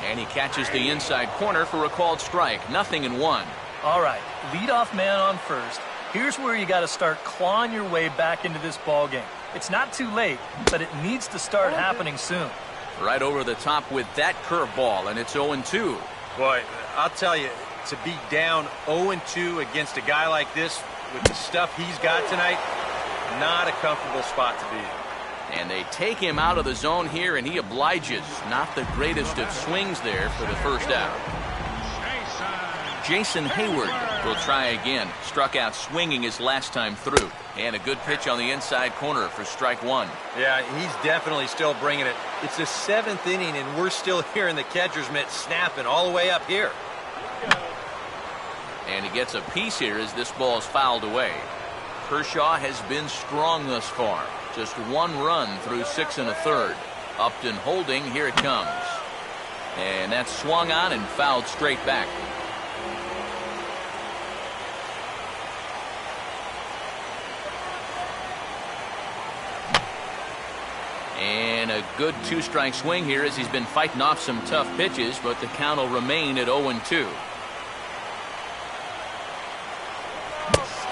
And he catches the inside corner for a called strike. 0-1. All right, leadoff man on first. Here's where you got to start clawing your way back into this ball game. It's not too late, but it needs to start happening soon. Right over the top with that curveball, and it's 0-2. Boy, I'll tell you, to be down 0-2 against a guy like this with the stuff he's got tonight, not a comfortable spot to be in. And they take him out of the zone here, and he obliges. Not the greatest of swings there for the first out. Jason Hayward will try again. Struck out swinging his last time through. And a good pitch on the inside corner for strike 1. Yeah, he's definitely still bringing it. It's the 7th inning, and we're still hearing the catcher's mitt snapping all the way up here. And he gets a piece here as this ball is fouled away. Kershaw has been strong thus far. Just 1 run through 6 1/3. Upton holding. Here it comes. And that's swung on and fouled straight back. And a good 2-strike swing here as he's been fighting off some tough pitches, but the count will remain at 0-2.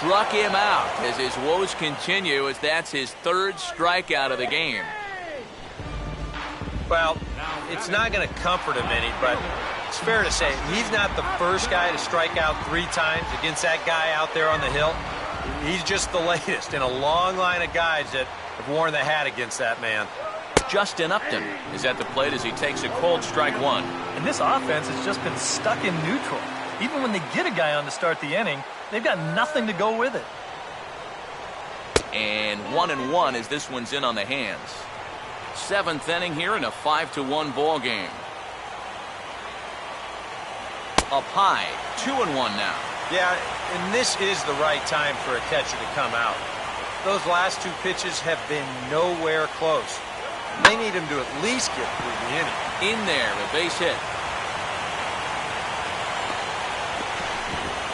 struck him out as his woes continue, as that's his third strikeout of the game. Well, it's not going to comfort him any, but it's fair to say he's not the first guy to strike out 3 times against that guy out there on the hill. He's just the latest in a long line of guys that have worn the hat against that man. Justin Upton is at the plate as he takes a cold strike 1. And this offense has just been stuck in neutral. Even when they get a guy on to start the inning, they've got nothing to go with it. And 1-1 as this one's in on the hands. 7th inning here in a 5-1 ball game. Up high, 2-1 now. Yeah, and this is the right time for a catcher to come out. Those last 2 pitches have been nowhere close. They need him to at least get through the inning. In there, a base hit.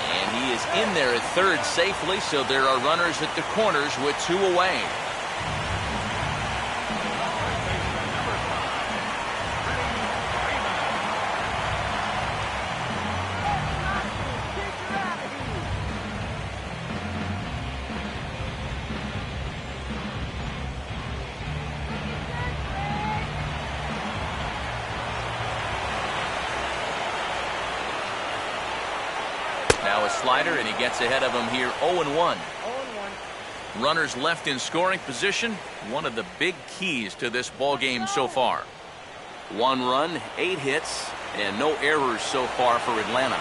And he is in there at third safely, so there are runners at the corners with 2 away. Now a slider, and he gets ahead of him here, 0-1. Runners left in scoring position, one of the big keys to this ball game so far. 1 run, 8 hits, and no errors so far for Atlanta.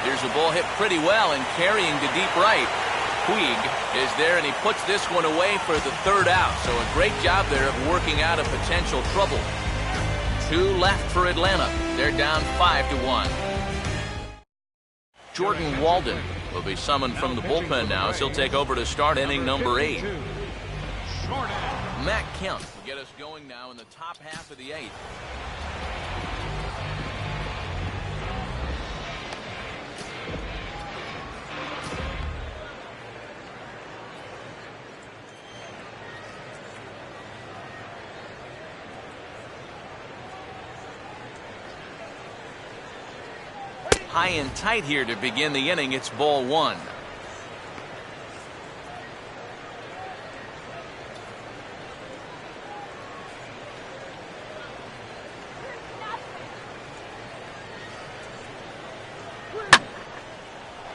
Here's a ball hit pretty well and carrying to deep right. Puig is there, and he puts this one away for the 3rd out. So a great job there of working out of potential trouble. 2 left for Atlanta. They're down 5-1. Jordan Walden will be summoned from the bullpen now, as he'll take over to start inning number 8. Matt Kemp will get us going now in the top half of the 8th. High and tight here to begin the inning. It's ball 1.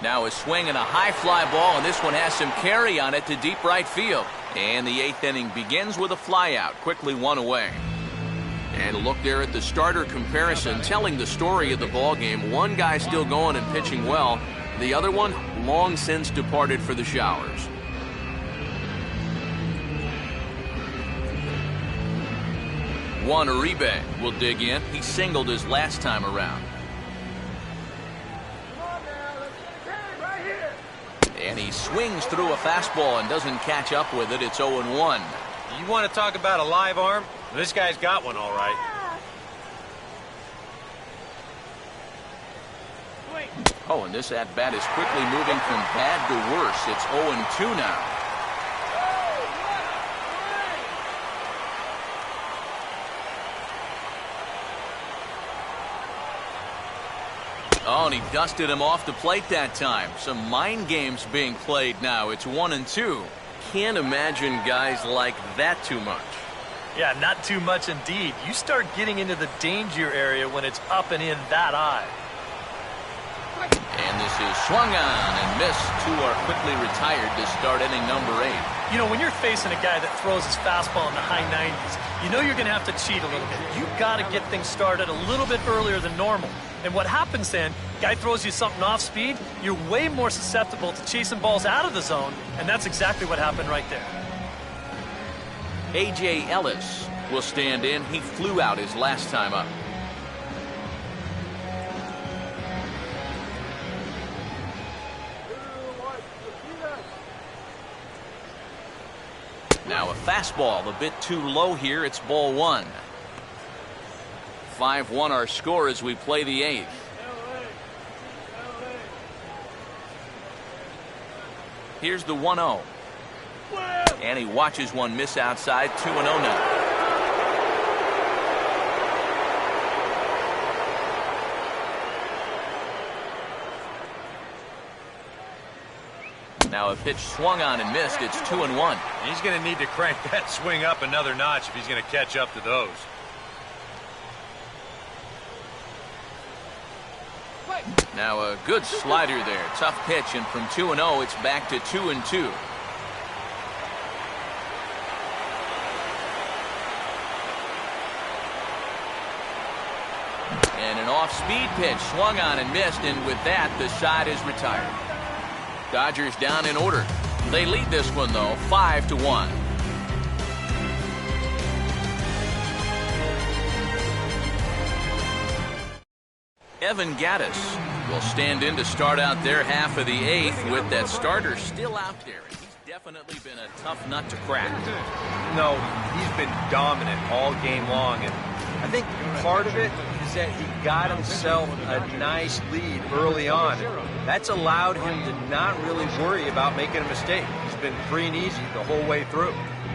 Now a swing and a high fly ball, and this one has some carry on it to deep right field. And the 8th inning begins with a fly out, quickly 1 away. And look there at the starter comparison, telling the story of the ball game. One guy still going and pitching well. The other one long since departed for the showers. Juan Uribe will dig in. He singled his last time around. And he swings through a fastball and doesn't catch up with it. It's 0-1. You want to talk about a live arm? This guy's got one all right. Oh, and this at-bat is quickly moving from bad to worse. It's 0-2 now. Oh, and he dusted him off the plate that time. Some mind games being played now. It's 1-2. Can't imagine guys like that too much. Yeah, not too much indeed. You start getting into the danger area when it's up and in that high. And this is swung on and missed. 2 are quickly retired to start inning number 8. You know, when you're facing a guy that throws his fastball in the high 90s, you know you're going to have to cheat a little bit. You've got to get things started a little bit earlier than normal. And what happens then, guy throws you something off speed, you're way more susceptible to chasing balls out of the zone, and that's exactly what happened right there. A.J. Ellis will stand in. He flew out his last time up. Now a fastball a bit too low here. It's ball 1. 5-1 our score as we play the 8th. Here's the 1-0. And he watches one miss outside. 2-0 now. Now a pitch swung on and missed. It's 2-1. He's going to need to crank that swing up another notch if he's going to catch up to those. Now a good slider there. Tough pitch, and from 2-0, it's back to 2-2. And an off-speed pitch swung on and missed, and with that, the side is retired. Dodgers down in order. They lead this one, though, 5-1. Evan Gaddis will stand in to start out their half of the eighth with that starter still out there. He's definitely been a tough nut to crack. No, he's been dominant all game long, and I think part of it is that he got himself a nice lead early on. That's allowed him to not really worry about making a mistake. He's been free and easy the whole way through.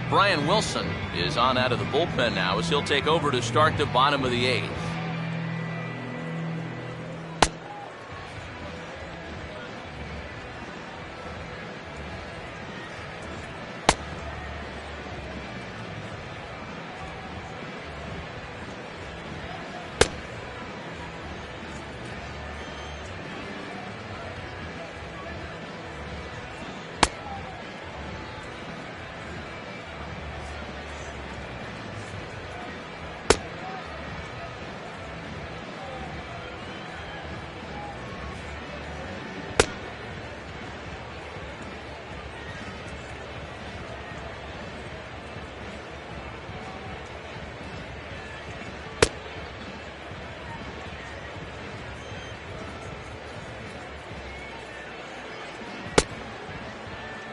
Brian Wilson is on out of the bullpen now as he'll take over to start the bottom of the eighth.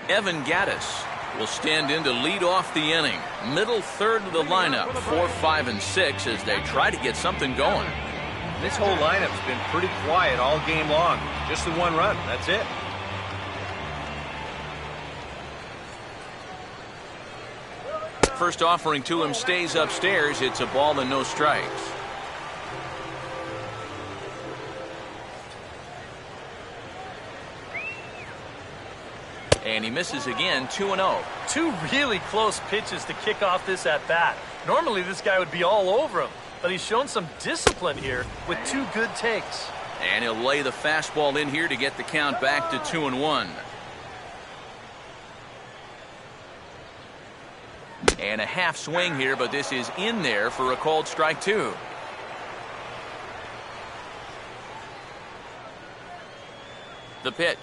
Evan Gaddis will stand in to lead off the inning. Middle third of the lineup, 4, 5, and 6 as they try to get something going. This whole lineup's been pretty quiet all game long. Just the one run, that's it. First offering to him stays upstairs. It's a ball and no strikes. And he misses again, 2-0. Two really close pitches to kick off this at-bat. Normally this guy would be all over him, but he's shown some discipline here with two good takes. And he'll lay the fastball in here to get the count back to 2-1. And a half swing here, but this is in there for a called strike 2. The pitch.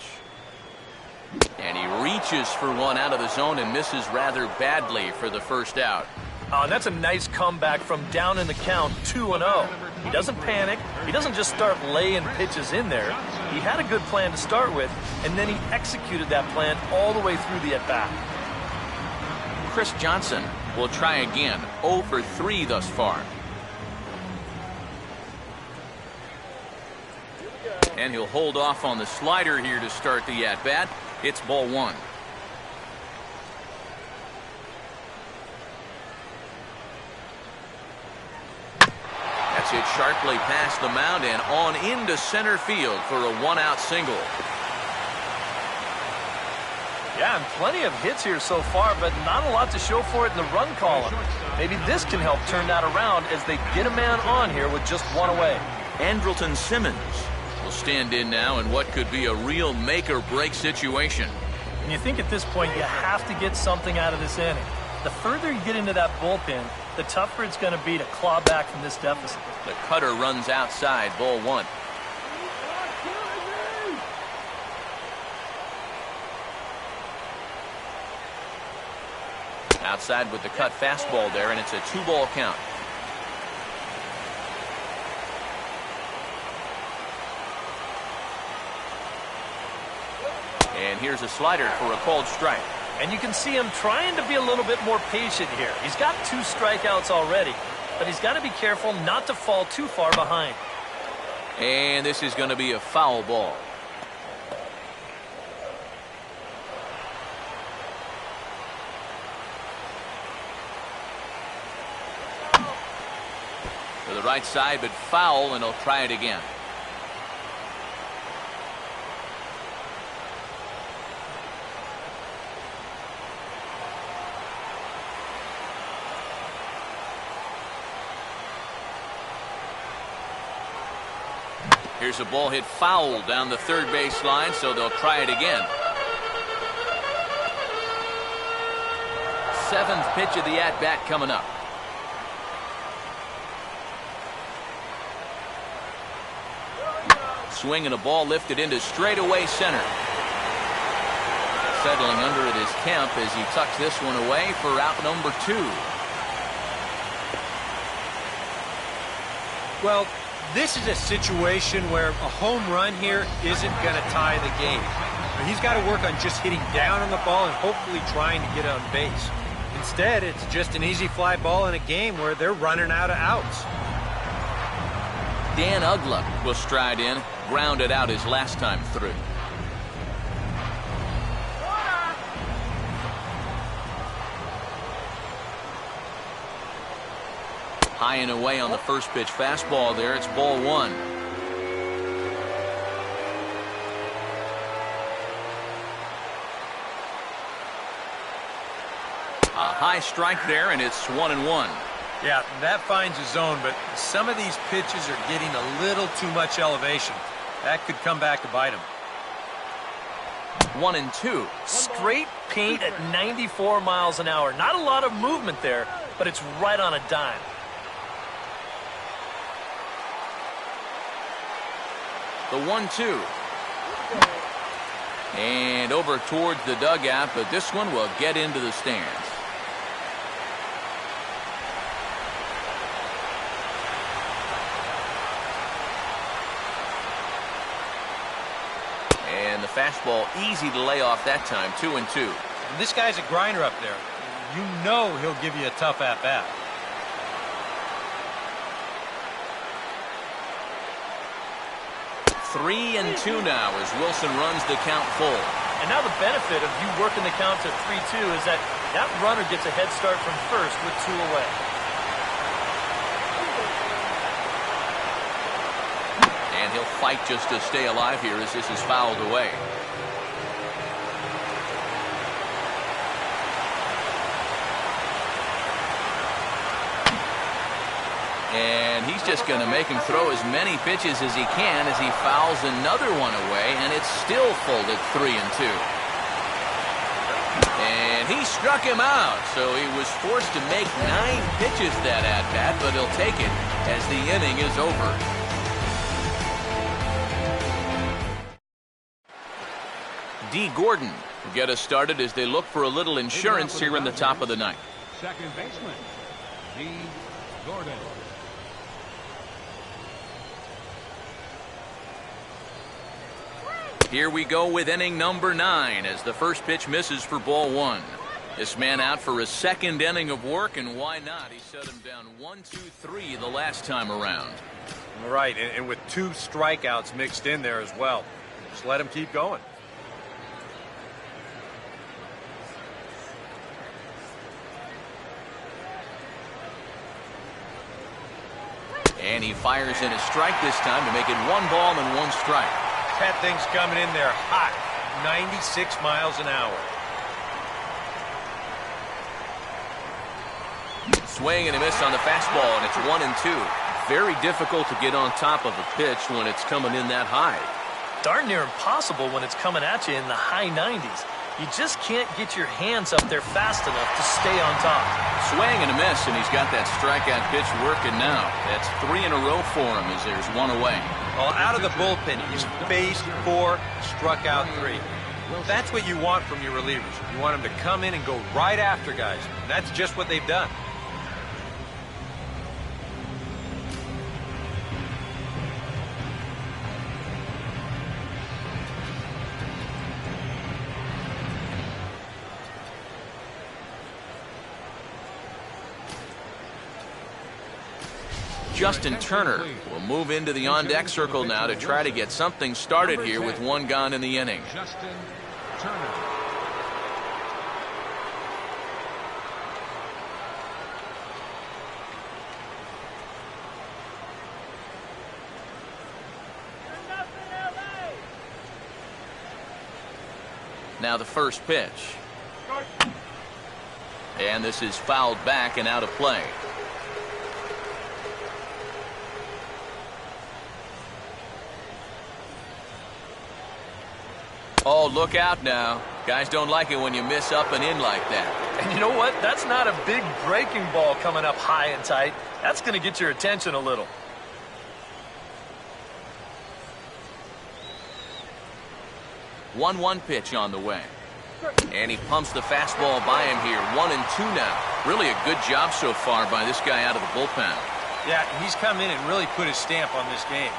And he reaches for one out of the zone and misses rather badly for the first out. Oh, and that's a nice comeback from down in the count, 2-0. He doesn't panic. He doesn't just start laying pitches in there. He had a good plan to start with, and then he executed that plan all the way through the at-bat. Chris Johnson will try again, 0 for 3 thus far. And he'll hold off on the slider here to start the at-bat. It's ball 1. That's hit sharply past the mound and on into center field for a one-out single. Yeah, and plenty of hits here so far, but not a lot to show for it in the run column. Maybe this can help turn that around as they get a man on here with just one away. Andrelton Simmons will stand in now in what could be a real make-or-break situation. And you think at this point you have to get something out of this inning. The further you get into that bullpen, the tougher it's going to be to claw back from this deficit. The cutter runs outside, ball 1. Outside with the cut fastball there, and it's a 2-ball count. And here's a slider for a called strike. And you can see him trying to be a little bit more patient here. He's got 2 strikeouts already, but he's got to be careful not to fall too far behind. And this is going to be a foul ball. To the right side, but foul, and he'll try it again. there's a ball hit foul down the third base line, so they'll try it again. Seventh pitch of the at-bat coming up. Swinging a ball lifted into straightaway center. Settling under it is Kemp as he tucks this one away for out number 2. Well, this is a situation where a home run here isn't going to tie the game. He's got to work on just hitting down on the ball and hopefully trying to get on base. Instead, it's just an easy fly ball in a game where they're running out of outs. Dan Ugla will stride in, grounded out his last time through. High and away on the first pitch fastball there. It's ball 1. A high strike there, and it's 1-1. Yeah, that finds a zone, but some of these pitches are getting a little too much elevation. That could come back to bite him. 1-2. Straight paint at 94 miles an hour. Not a lot of movement there, but it's right on a dime. The 1-2. And over towards the dugout, but this one will get into the stands. And the fastball easy to lay off that time. 2-2. This guy's a grinder up there. You know he'll give you a tough at-bat. Three and 2 now as Wilson runs the count full. And now the benefit of you working the count to 3-2 is that that runner gets a head start from first with 2 away. And he'll fight just to stay alive here as this is fouled away. And he's just going to make him throw as many pitches as he can as he fouls another one away, and it's still full at 3-2. And he struck him out, so he was forced to make 9 pitches that at-bat, but he'll take it as the inning is over. D. Gordon will get us started as they look for a little insurance here in the top of the ninth. Second baseman, D. Gordon. Here we go with inning number 9 as the first pitch misses for ball 1. This man out for a second inning of work, and why not? He set him down 1-2-3 the last time around. Right, and with 2 strikeouts mixed in there as well. Just let him keep going. And he fires in a strike this time to make it 1 ball and 1 strike. That thing's coming in there hot, 96 miles an hour. Swing and a miss on the fastball, and it's 1-2. Very difficult to get on top of a pitch when it's coming in that high. Darn near impossible when it's coming at you in the high 90s. You just can't get your hands up there fast enough to stay on top. Swing and a miss, and he's got that strikeout pitch working now. That's 3 in a row for him as there's 1 away. Well, out of the bullpen, he's faced 4, struck out 3. That's what you want from your relievers. You want them to come in and go right after guys. And that's just what they've done. Justin Turner will move into the on-deck circle now to try to get something started here with 1 gone in the inning. Justin Turner. Now the first pitch. And this is fouled back and out of play. Oh, look out now. Guys don't like it when you miss up and in like that. And you know what? That's not a big breaking ball coming up high and tight. That's going to get your attention a little. One pitch on the way. And he pumps the fastball by him here. 1-2 now. Really a good job so far by this guy out of the bullpen. Yeah, he's come in and really put his stamp on this game.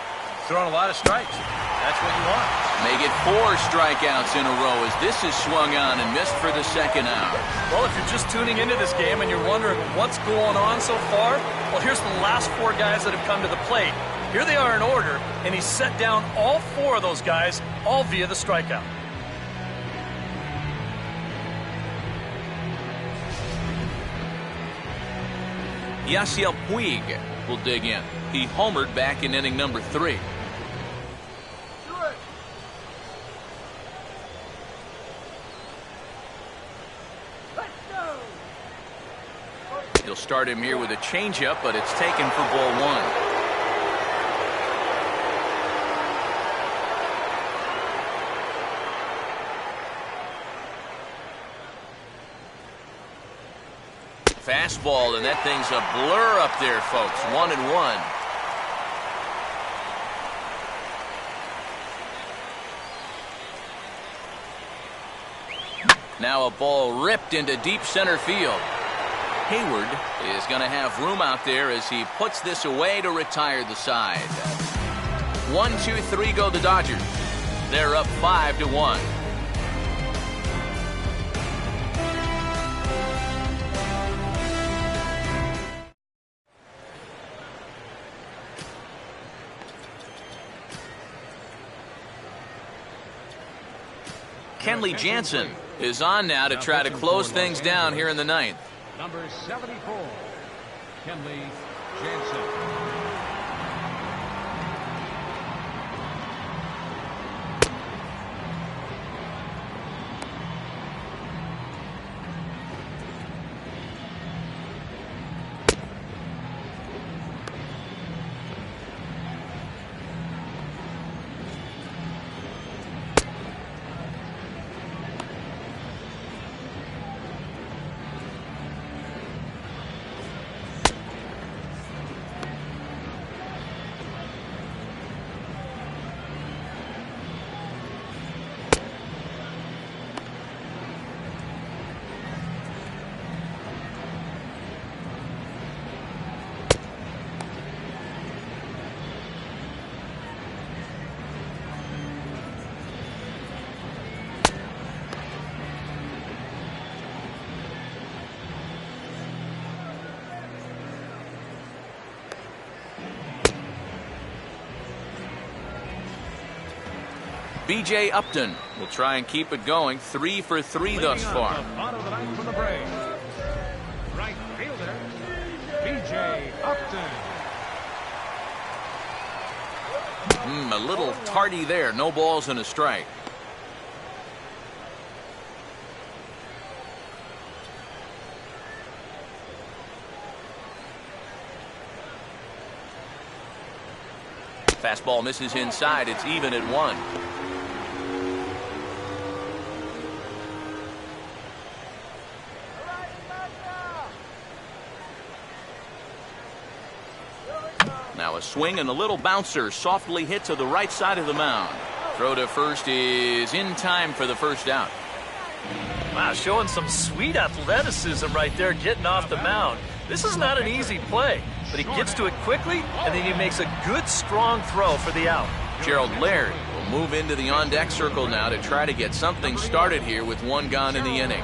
Throwing a lot of strikes. That's what you want. They get 4 strikeouts in a row as this is swung on and missed for the second out. Well, if you're just tuning into this game and you're wondering what's going on so far, well, here's the last 4 guys that have come to the plate. Here they are in order, and he's set down all 4 of those guys, all via the strikeout. Yasiel Puig will dig in. He homered back in inning number 3. He'll start him here with a changeup, but it's taken for ball 1. Fastball, and that thing's a blur up there, folks. 1-1. Now a ball ripped into deep center field. Hayward is going to have room out there as he puts this away to retire the side. 1-2-3 go the Dodgers. They're up 5-1. Kenley Jansen is on now to try to close things down here in the 9th. Number 74, Kenley Jansen. B.J. Upton will try and keep it going. 3 for 3 thus far. Bottom of the ninth for the Braves. Right fielder, B.J. Upton. A little tardy there. No balls and a strike. Fastball misses inside. It's even at 1. Now a swing and a little bouncer softly hit to the right side of the mound. Throw to first is in time for the first out. Wow, showing some sweet athleticism right there, getting off the mound. This is not an easy play, but he gets to it quickly, and then he makes a good, strong throw for the out. Gerald Laird will move into the on-deck circle now to try to get something started here with 1 gone in the inning.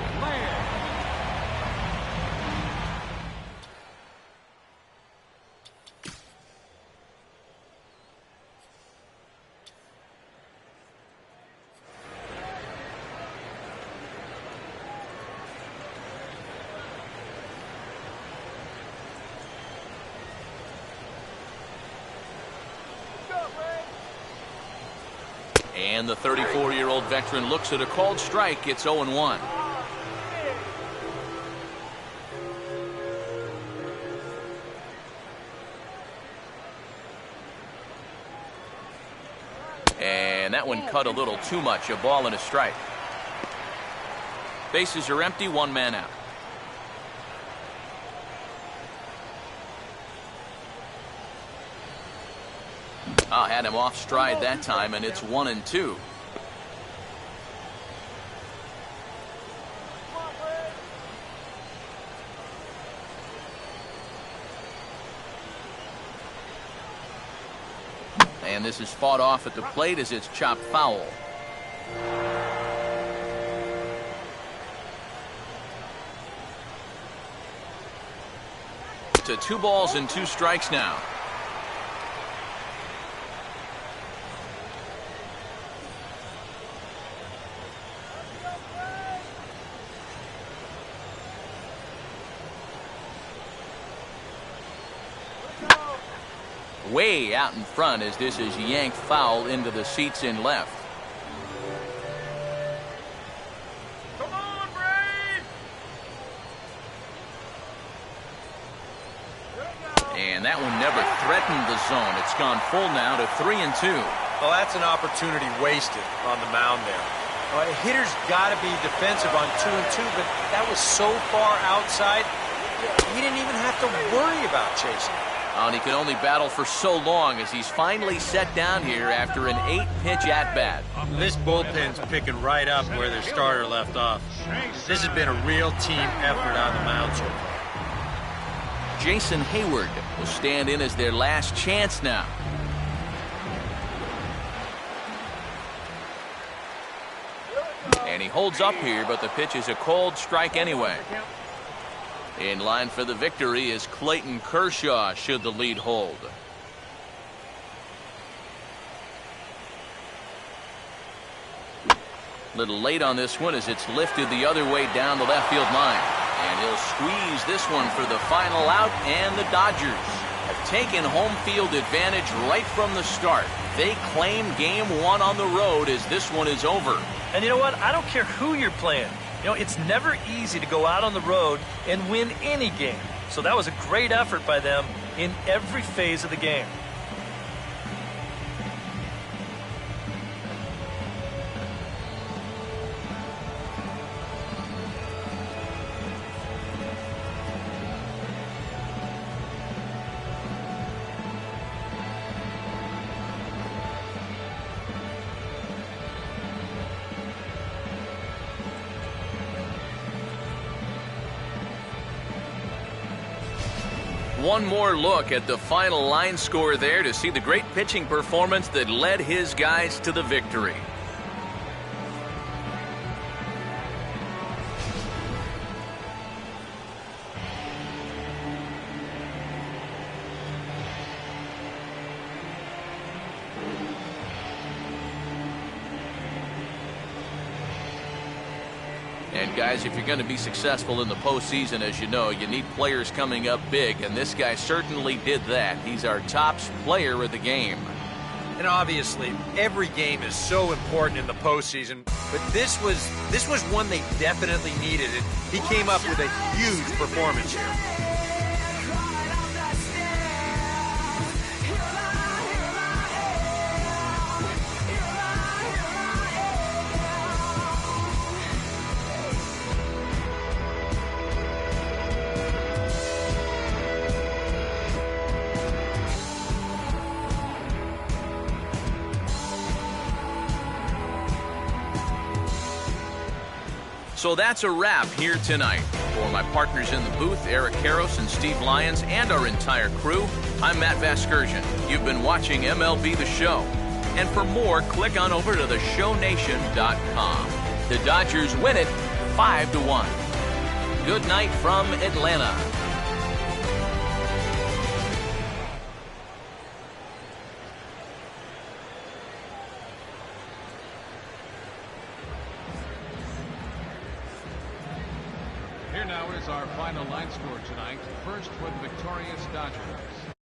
And the 34-year-old veteran looks at a called strike. It's 0-1. And that one cut a little too much. A ball and a strike. Bases are empty, one man out. Had him off stride that time, and it's 1-2. And this is fought off at the plate as it's chopped foul. To 2 balls and 2 strikes now. Way out in front as this is yanked foul into the seats in left. Come on, Brave! And that one never threatened the zone. It's gone full now to 3-2. Well, that's an opportunity wasted on the mound there. A hitter's got to be defensive on 2-2, but that was so far outside, he didn't even have to worry about chasing it. And he could only battle for so long as he's finally set down here after an 8-pitch at-bat. This bullpen's picking right up where their starter left off. This has been a real team effort on the mound so far. Jason Hayward will stand in as their last chance now. And he holds up here, but the pitch is a cold strike anyway. In line for the victory is Clayton Kershaw, should the lead hold. Little late on this one as it's lifted the other way down the left field line. And he'll squeeze this one for the final out, and the Dodgers have taken home field advantage right from the start. They claim game 1 on the road as this one is over. And you know what? I don't care who you're playing. You know, it's never easy to go out on the road and win any game. So that was a great effort by them in every phase of the game. One more look at the final line score there to see the great pitching performance that led his guys to the victory. And guys, if you're going to be successful in the postseason, as you know, you need players coming up big, and this guy certainly did that. He's our top player of the game. And obviously, every game is so important in the postseason, but this was one they definitely needed. And he came up with a huge performance here. So that's a wrap here tonight. For my partners in the booth, Eric Karros and Steve Lyons, and our entire crew, I'm Matt Vasgersian. You've been watching MLB The Show. And for more, click on over to theshownation.com. The Dodgers win it 5-1. Good night from Atlanta. Here now is our final line score tonight. First for the victorious Dodgers.